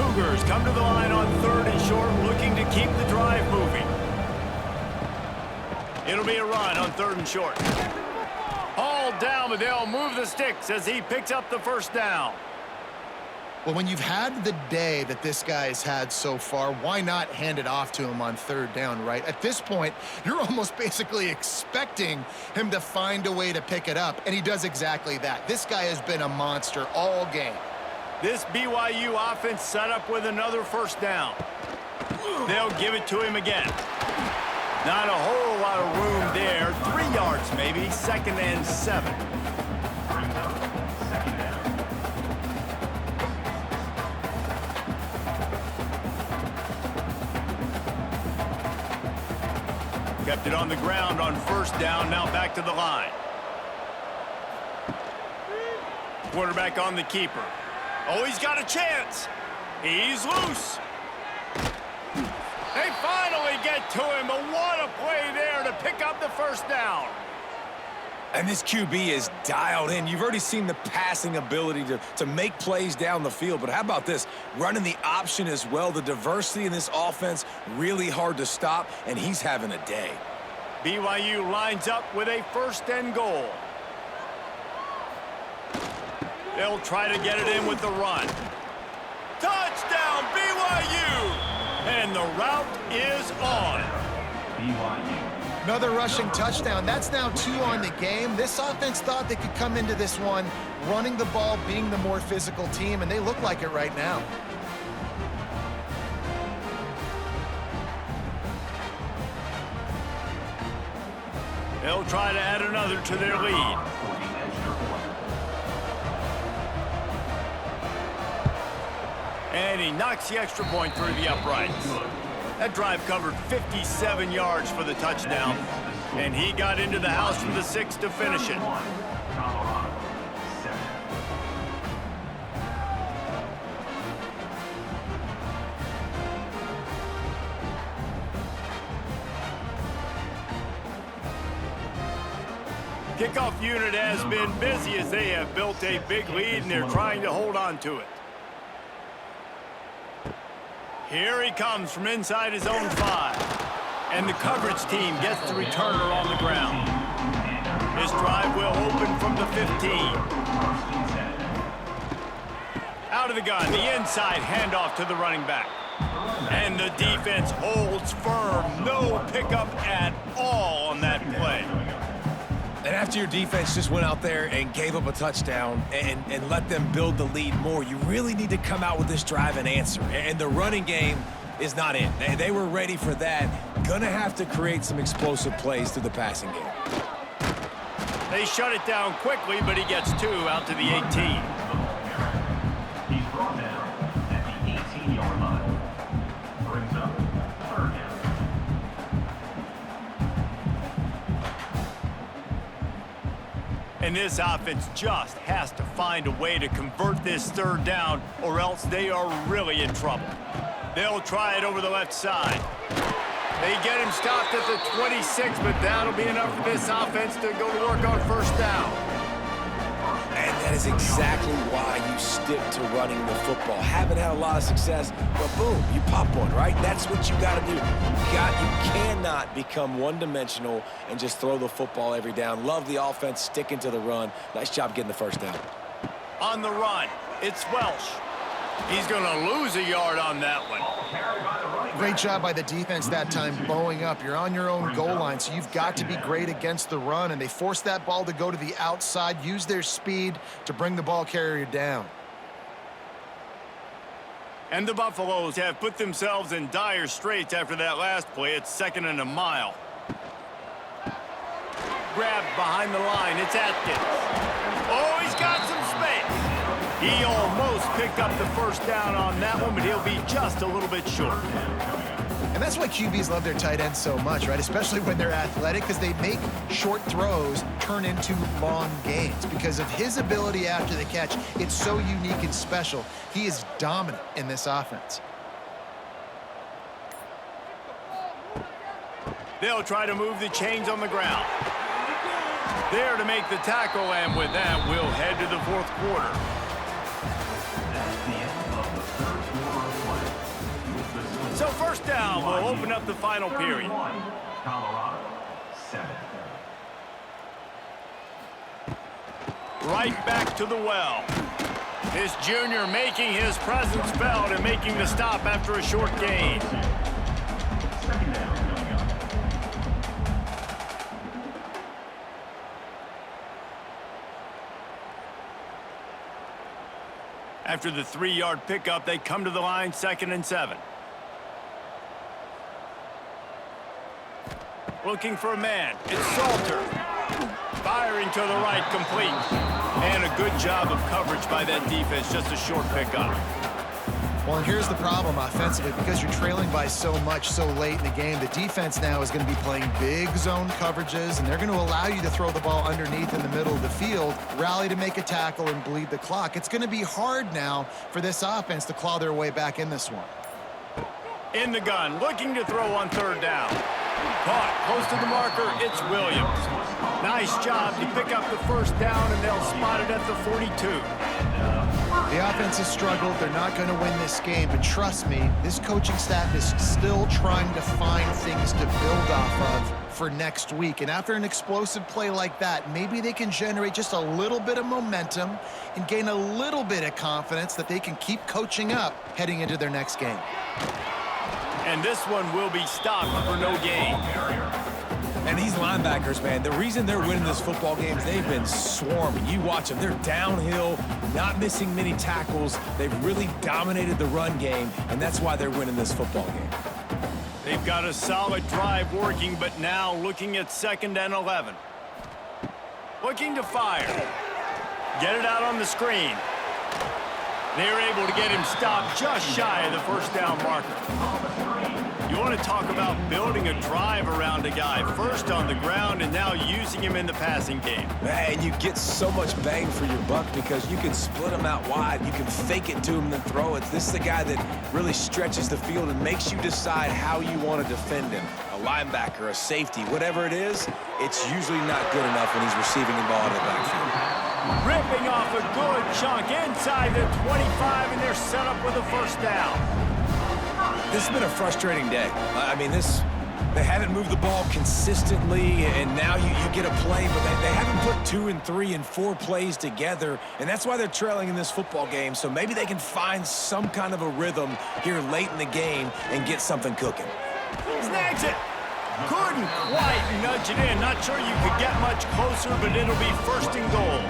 Cougars come to the line on 3rd and short, looking to keep the drive moving. It'll be a run on 3rd and short. Hauled down, but they'll move the sticks as he picks up the first down. Well, when you've had the day that this guy has had so far, why not hand it off to him on 3rd down, right? At this point, you're almost basically expecting him to find a way to pick it up, and he does exactly that. This guy has been a monster all game. This BYU offense set up with another first down. They'll give it to him again. Not a whole lot of room there. 3 yards maybe. 2nd and 7. Brings up 2nd down. Kept it on the ground on 1st down. Now back to the line. Quarterback on the keeper. Oh, he's got a chance. He's loose. They finally get to him, but what a play there to pick up the first down. And this QB is dialed in. You've already seen the passing ability to make plays down the field, but how about this? Running the option as well. The diversity in this offense, really hard to stop, and he's having a day. BYU lines up with a 1st and goal. They'll try to get it in with the run. Touchdown, BYU! And the route is on. BYU. Another rushing touchdown. That's now 2 on the game. This offense thought they could come into this one running the ball, being the more physical team, and they look like it right now. They'll try to add another to their lead. And he knocks the extra point through the uprights. That drive covered 57 yards for the touchdown, and he got into the house from the 6 to finish it. Kickoff unit has been busy as they have built a big lead, and they're trying to hold on to it. Here he comes from inside his own 5. And the coverage team gets the returner on the ground. This drive will open from the 15. Out of the gun, the inside handoff to the running back. And the defense holds firm. No pickup at all on that play. And after your defense just went out there and gave up a touchdown and let them build the lead more, you really need to come out with this drive and answer. And the running game is not in. They were ready for that. Gonna have to create some explosive plays through the passing game. They shut it down quickly, but he gets 2 out to the 18. He's brought down at the 18-yard line. Brings up 3rd down. And this offense just has to find a way to convert this 3rd down, or else they are really in trouble. They'll try it over the left side. They get him stopped at the 26, but that'll be enough for this offense to go to work on 1st down. And that is exactly why you stick to running the football. Haven't had a lot of success, but boom, you pop one, right? That's what you got to do. You cannot become one-dimensional and just throw the football every down. Love the offense, sticking to the run. Nice job getting the 1st down. On the run, it's Welsh. He's going to lose a yard on that one. Great job by the defense that time, bowing up. You're on your own goal line, so you've got to be great against the run, and they forced that ball to go to the outside, use their speed to bring the ball carrier down. And the Buffaloes have put themselves in dire straits after that last play. It's 2nd and a mile. Grabbed behind the line. It's Atkins. Oh, he's got some space. He almost picked up the 1st down on that one, but he'll be just a little bit short. And that's why QBs love their tight ends so much, right? Especially when they're athletic, because they make short throws turn into long gains. Because of his ability after the catch, it's so unique and special. He is dominant in this offense. They'll try to move the chains on the ground. There to make the tackle, and with that, we'll head to the 4th quarter. That's the end of the third quarter of play. So first down will open up the final period. Colorado, 7. Right back to the well. This junior making his presence felt and making the stop after a short gain. Second down coming up. After the 3-yard pickup, they come to the line, 2nd and 7. Looking for a man. It's Salter. Firing to the right, complete. And a good job of coverage by that defense, just a short pickup. Well, and here's the problem offensively. Because you're trailing by so much so late in the game, the defense now is going to be playing big zone coverages, and they're going to allow you to throw the ball underneath in the middle of the field, rally to make a tackle, and bleed the clock. It's going to be hard now for this offense to claw their way back in this one. In the gun, looking to throw on 3rd down. Caught, close to the marker, it's Williams. Nice job to pick up the 1st down, and they'll spot it at the 42. The offense has struggled. They're not going to win this game, but trust me, this coaching staff is still trying to find things to build off of for next week. And after an explosive play like that, maybe they can generate just a little bit of momentum and gain a little bit of confidence that they can keep coaching up heading into their next game. And this one will be stopped for no gain. And these linebackers, man, the reason they're winning this football game is they've been swarming. You watch them. They're downhill, not missing many tackles. They've really dominated the run game, and that's why they're winning this football game. They've got a solid drive working, but now looking at 2nd and 11. Looking to fire. Get it out on the screen. They're able to get him stopped just shy of the 1st down marker. You want to talk about building a drive around a guy, first on the ground and now using him in the passing game. Man, you get so much bang for your buck because you can split him out wide. You can fake it to him and then throw it. This is the guy that really stretches the field and makes you decide how you want to defend him. A linebacker, a safety, whatever it is, it's usually not good enough when he's receiving the ball out of the backfield. Ripping off a good chunk inside the 25, and they're set up with a 1st down. This has been a frustrating day. I mean, they haven't moved the ball consistently, and now you get a play, but they haven't put 2 and 3 and 4 plays together, and that's why they're trailing in this football game. So maybe they can find some kind of a rhythm here late in the game and get something cooking. Snags it. Couldn't quite nudge it in. Not sure you could get much closer, but it'll be 1st and goal.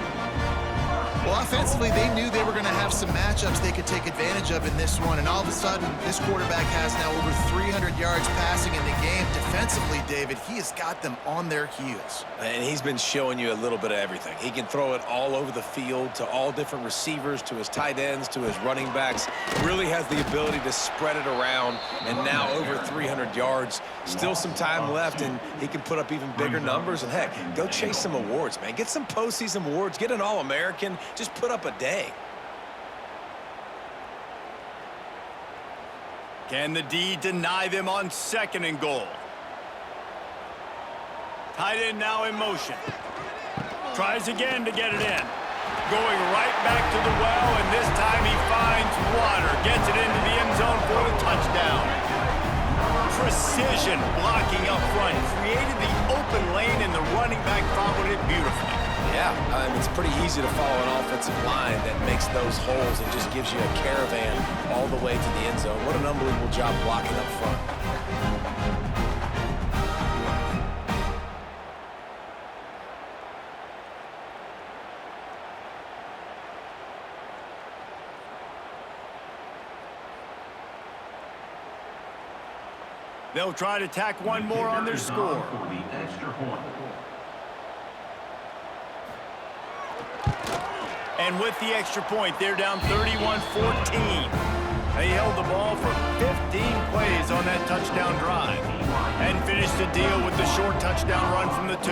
Well, offensively, they knew they were going to have some matchups they could take advantage of in this one, and all of a sudden, this quarterback has now over 300 yards passing in the game. Defensively, David, he has got them on their heels. And he's been showing you a little bit of everything. He can throw it all over the field to all different receivers, to his tight ends, to his running backs. Really has the ability to spread it around, and now over 300 yards. Still some time left, and he can put up even bigger numbers. And, heck, go chase some awards, man. Get some postseason awards. Get an All-American. Just put up a day. Can the D deny them on 2nd and goal? Tight end now in motion. Tries again to get it in. Going right back to the well, and this time he finds water. Gets it into the end zone for a touchdown. Precision blocking up front. Created the open lane, and the running back followed it beautifully. Yeah, it's pretty easy to follow an offensive line that makes those holes and just gives you a caravan all the way to the end zone. What an unbelievable job blocking up front. They'll try to tack one more on their score. For the extra point. And with the extra point, they're down 31-14. They held the ball for 15 plays on that touchdown drive and finished the deal with the short touchdown run from the 2.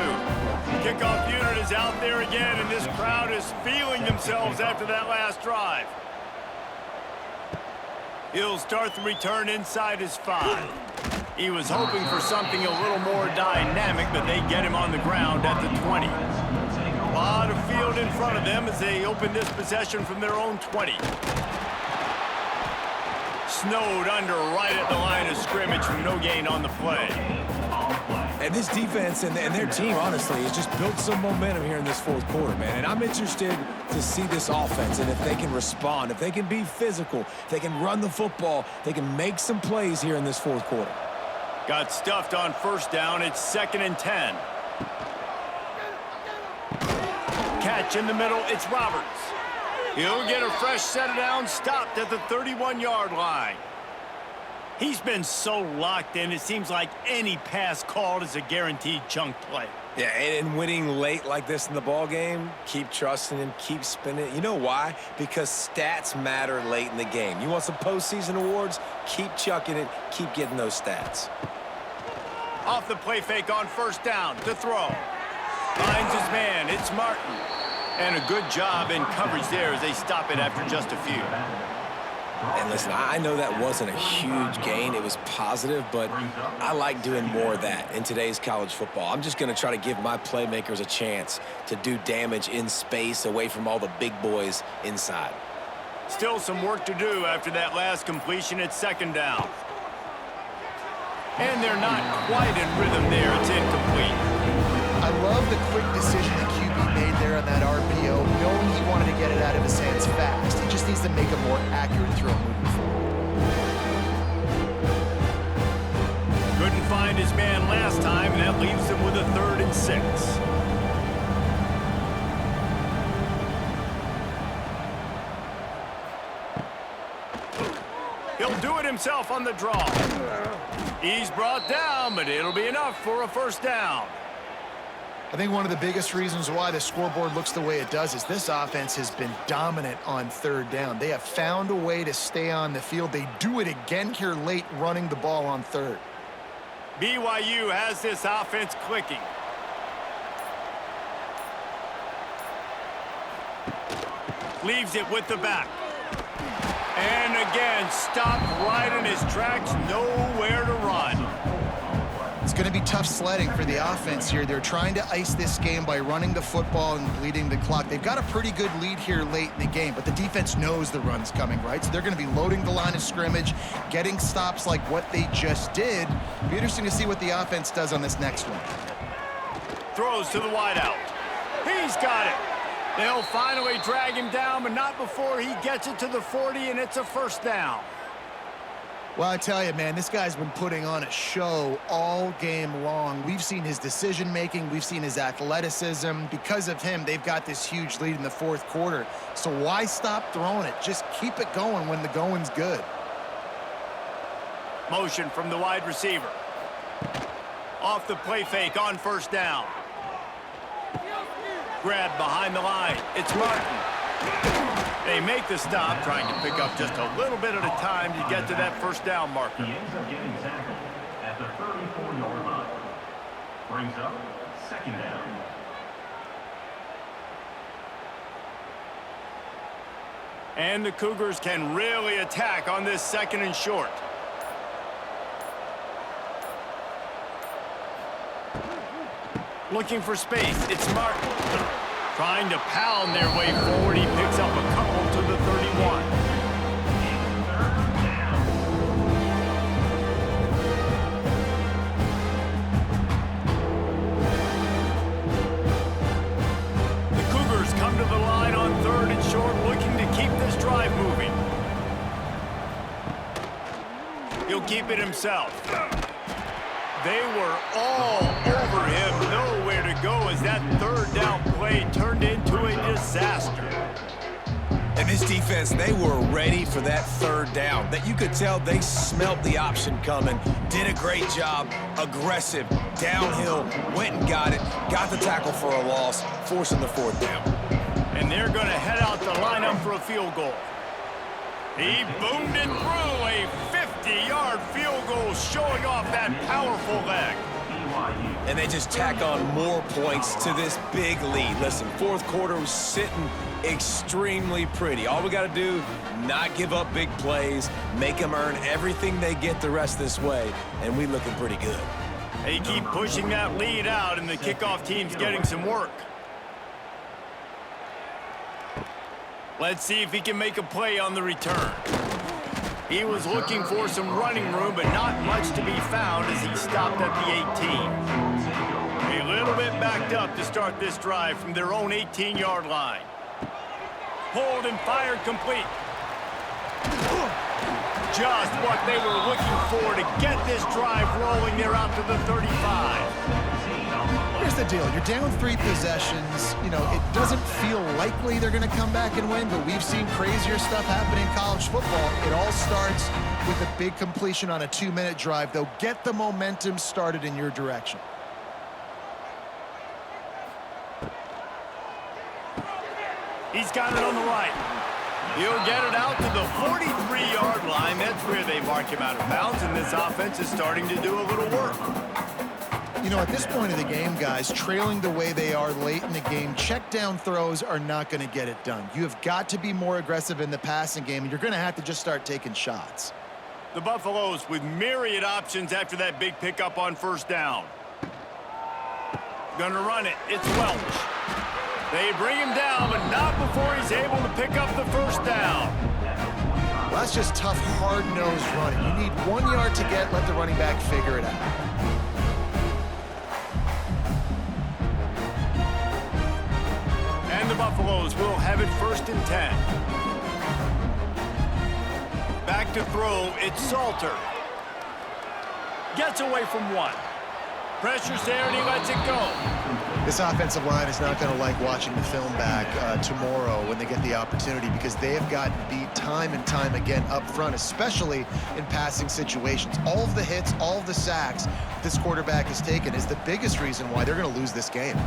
Kickoff unit is out there again, and this crowd is feeling themselves after that last drive. He'll start the return inside his 5. He was hoping for something a little more dynamic, but they get him on the ground at the 20. A lot of field field in front of them as they open this possession from their own 20. Snowed under right at the line of scrimmage from no gain on the play. And this defense and their team, honestly, has just built some momentum here in this fourth quarter, man. And I'm interested to see this offense and if they can respond, if they can be physical, if they can run the football, they can make some plays here in this fourth quarter. Got stuffed on first down. It's 2nd and 10. Catch in the middle. It's Roberts. He'll get a fresh set of downs, stopped at the 31-yard line. He's been so locked in, it seems like any pass called is a guaranteed chunk play. Yeah, and winning late like this in the ball game, keep trusting him, keep spinning. You know why? Because stats matter late in the game. You want some postseason awards? Keep chucking it, keep getting those stats. Off the play fake on first down to throw. Finds his man. It's Martin. And a good job in coverage there as they stop it after just a few. And listen, I know that wasn't a huge gain. It was positive, but I like doing more of that in today's college football. I'm just going to try to give my playmakers a chance to do damage in space away from all the big boys inside. Still some work to do after that last completion at 2nd down. And they're not quite in rhythm there. It's incomplete. I love the quick decision the QB made there on that RPO, knowing he wanted to get it out of his hands fast. He just needs to make a more accurate throw moving forward. Couldn't find his man last time, and that leaves him with a 3rd and 6. He'll do it himself on the draw. He's brought down, but it'll be enough for a first down. I think one of the biggest reasons why the scoreboard looks the way it does is this offense has been dominant on 3rd down. They have found a way to stay on the field. They do it again here late, running the ball on 3rd. BYU has this offense clicking. Leaves it with the back. And again, stopped right in his tracks, nowhere to run. It's going to be tough sledding for the offense here. They're trying to ice this game by running the football and bleeding the clock. They've got a pretty good lead here late in the game, but the defense knows the run's coming, right? So they're going to be loading the line of scrimmage, getting stops like what they just did. It'll be interesting to see what the offense does on this next one. Throws to the wideout. He's got it. They'll finally drag him down, but not before he gets it to the 40, and it's a first down. Well, I tell you, man, this guy's been putting on a show all game long. We've seen his decision-making. We've seen his athleticism. Because of him, they've got this huge lead in the fourth quarter. So why stop throwing it? Just keep it going when the going's good. Motion from the wide receiver. Off the play fake on first down. Grab behind the line. It's Martin. They make the stop, trying to pick up just a little bit at a time to get to that first down marker. He ends up getting tackled at the 34-yard line. Brings up 2nd down. And the Cougars can really attack on this 2nd and short. Looking for space. It's Martin. Trying to pound their way forward. He picks up a couple to the 31. The Cougars come to the line on 3rd and short, looking to keep this drive moving. He'll keep it himself. They were all over him, nowhere to go as that 3rd down play turned into a disaster. And this defense, they were ready for that 3rd down. That you could tell they smelt the option coming, did a great job, aggressive, downhill, went and got it, got the tackle for a loss, forcing the 4th down. And they're going to head out the lineup for a field goal. He boomed it through a 50-yard field goal, showing off that powerful leg. And they just tack on more points to this big lead. Listen, fourth quarter was sitting extremely pretty. All we got to do, not give up big plays, make them earn everything they get the rest this way, and we looking pretty good. They keep pushing that lead out, and the kickoff team's getting some work. Let's see if he can make a play on the return. He was looking for some running room, but not much to be found as he stopped at the 18. A little bit backed up to start this drive from their own 18-yard line. Pulled and fired complete. Just what they were looking for to get this drive rolling. They're out to the 35. Here's the deal. You're down 3 possessions. You know, it doesn't feel likely they're going to come back and win, but we've seen crazier stuff happen in college football. It all starts with a big completion on a 2-minute drive. They'll get the momentum started in your direction. He's got it on the right. He'll get it out to the 43-yard line. That's where they mark him out of bounds, and this offense is starting to do a little work. You know, at this point of the game, guys, trailing the way they are late in the game, check down throws are not going to get it done. You have got to be more aggressive in the passing game, and you're going to have to just start taking shots. The Buffaloes with myriad options after that big pickup on first down. Gonna run it. It's Welch. They bring him down, but not before he's able to pick up the first down. Well, that's just tough, hard-nosed running. You need 1 yard to get, let the running back figure it out. And the Buffaloes will have it 1st and 10. Back to throw, it's Salter. Gets away from 1. Pressure's there, and he lets it go. This offensive line is not going to like watching the film back tomorrow when they get the opportunity, because they have gotten beat time and time again up front, especially in passing situations. All of the hits, all of the sacks this quarterback has taken is the biggest reason why they're going to lose this game.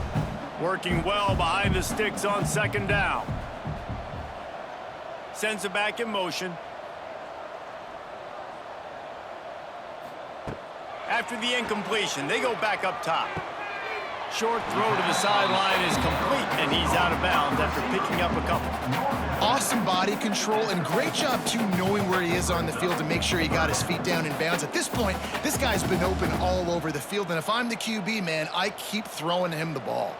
Working well behind the sticks on 2nd down. Sends it back in motion. After the incompletion, they go back up top. Short throw to the sideline is complete, and he's out of bounds after picking up a couple. Awesome body control, and great job, too, knowing where he is on the field to make sure he got his feet down in bounds. At this point, this guy's been open all over the field, and if I'm the QB, man, I keep throwing him the ball.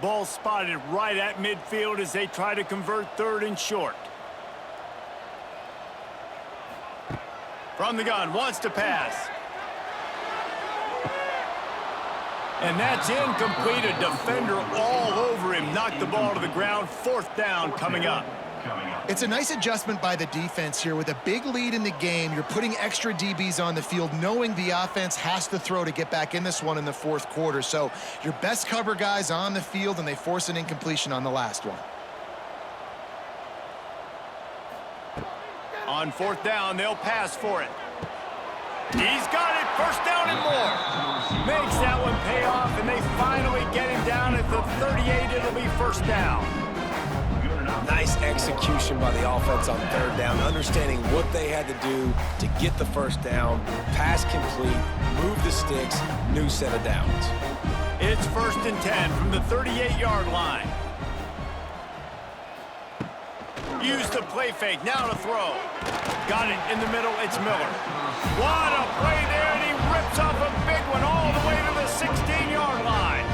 Ball spotted right at midfield as they try to convert 3rd and short. From the gun, wants to pass. And that's incomplete. A defender all over him. Knocked the ball to the ground. 4th down coming up. It's a nice adjustment by the defense here. With a big lead in the game, you're putting extra DBs on the field, knowing the offense has to throw to get back in this one in the 4th quarter. So your best cover guys on the field, and they force an incompletion on the last one. On 4th down, they'll pass for it. He's got it. 1st down and more. Makes that one pay off, and they finally get him down at the 38. It'll be 1st down. Nice execution by the offense on 3rd down, understanding what they had to do to get the 1st down, pass complete, move the sticks, new set of downs. It's 1st and 10 from the 38-yard line. Use the play fake, now to throw. Got it in the middle, it's Miller. What a play there, and he rips off a big one all the way to the 16-yard line.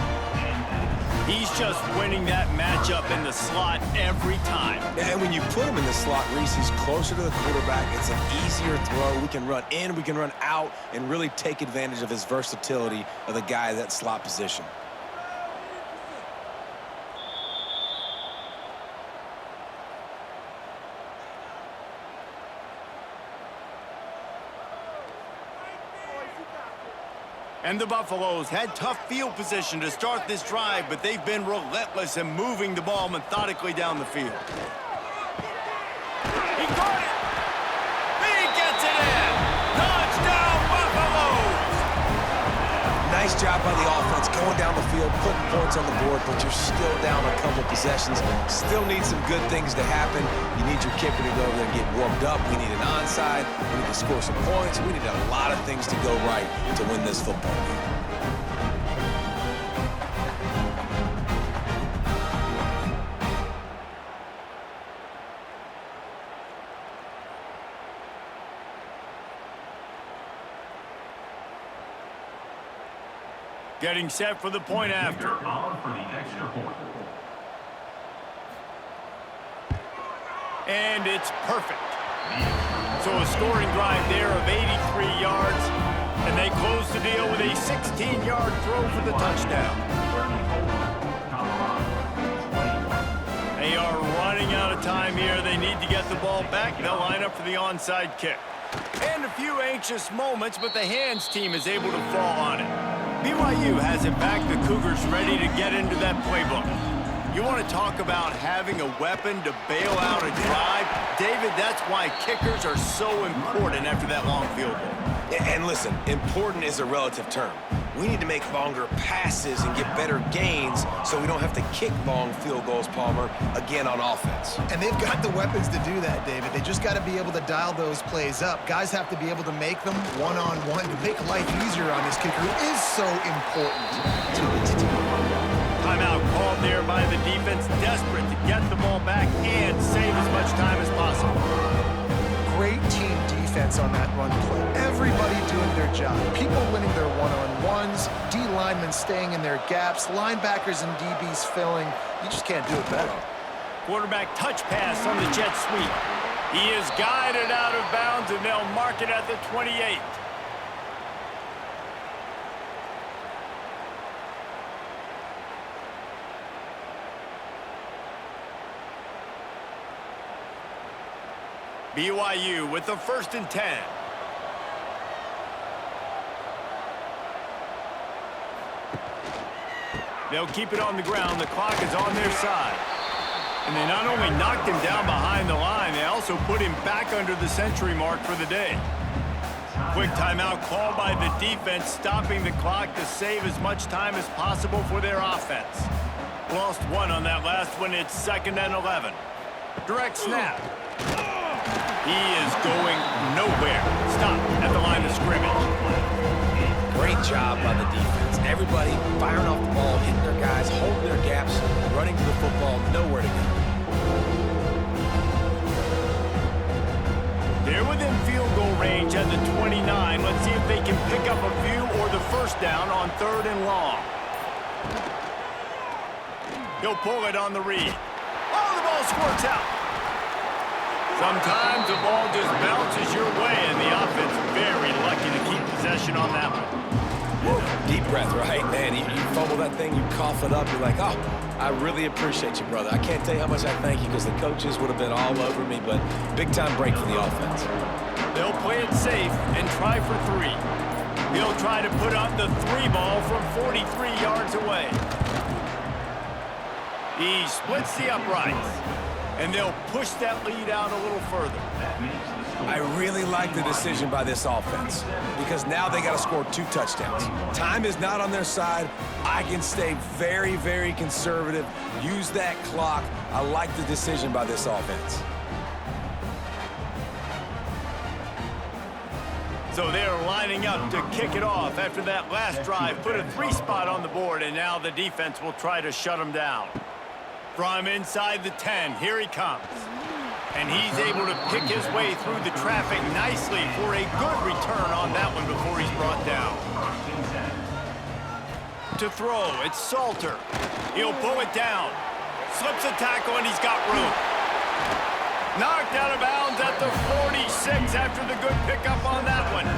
He's just winning that matchup in the slot every time. And when you put him in the slot, Reese, he's closer to the quarterback. It's an easier throw. We can run in, we can run out, and really take advantage of his versatility of the guy in that slot position. And the Buffaloes had tough field position to start this drive, but they've been relentless in moving the ball methodically down the field. He caught it! He gets it in! Touchdown, Buffaloes! Nice job by the offense going down the field, putting points on the board, but you're still down a couple possessions. Still need some good things to happen. You need your kicker to go over there and get warmed up. We need an onside. We need to score some points. We need a lot of things to go right to win this football game. Getting set for the point after. On for the extra point. And it's perfect. So a scoring drive there of 83 yards, and they close the deal with a 16-yard throw for the touchdown. They are running out of time here. They need to get the ball back. They'll line up for the onside kick. And a few anxious moments, but the hands team is able to fall on it. BYU has it back. The Cougars ready to get into that playbook. You want to talk about having a weapon to bail out a drive? David, that's why kickers are so important after that long field goal. And listen, important is a relative term. We need to make longer passes and get better gains so we don't have to kick long field goals, Palmer, again on offense. And they've got the weapons to do that, David. They just got to be able to dial those plays up. Guys have to be able to make them one-on-one. To make life easier on this kicker is so important to this team. Timeout called there by the defense, desperate to get the ball back and save as much time as possible. Great team defense on that run play. Everybody doing their job. People winning their one-on-ones, D linemen staying in their gaps, linebackers and DBs filling. You just can't do it better. Quarterback touch pass on the jet sweep. He is guided out of bounds, and they'll mark it at the 28. BYU with the 1st and 10. They'll keep it on the ground. The clock is on their side. And they not only knocked him down behind the line, they also put him back under the century mark for the day. Quick timeout called by the defense, stopping the clock to save as much time as possible for their offense. Lost one on that last one. It's 2nd and 11. Direct snap. He is going nowhere. Stop at the line of scrimmage. Great job by the defense. Everybody firing off the ball, hitting their guys, holding their gaps, running to the football, nowhere to go. They're within field goal range at the 29. Let's see if they can pick up a few or the first down on 3rd and long. He'll pull it on the read. Oh, the ball squirts out. Sometimes the ball just bounces your way, and the offense very lucky to keep possession on that one. Woo. Deep breath, right? Man, you fumble that thing, you cough it up, you're like, oh, I really appreciate you, brother. I can't tell you how much I thank you because the coaches would have been all over me, but big-time break for the offense. They'll play it safe and try for 3. He'll try to put up the 3 ball from 43 yards away. He splits the uprights, and they'll push that lead out a little further. I really like the decision by this offense because now they got to score 2 touchdowns. Time is not on their side. I can stay very, very conservative, use that clock. I like the decision by this offense. So they're lining up to kick it off after that last drive. Put a 3 spot on the board, and now the defense will try to shut them down. From inside the 10, here he comes. And he's able to pick his way through the traffic nicely for a good return on that one before he's brought down. To throw, it's Salter. He'll pull it down. Slips a tackle, and he's got room. Knocked out of bounds at the 46 after the good pickup on that one.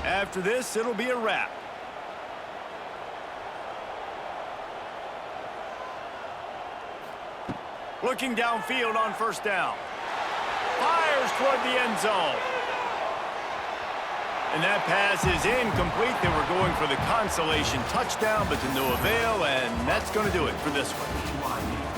After this, it'll be a wrap. Looking downfield on 1st down. Fires toward the end zone. And that pass is incomplete. They were going for the consolation touchdown, but to no avail, and that's going to do it for this one.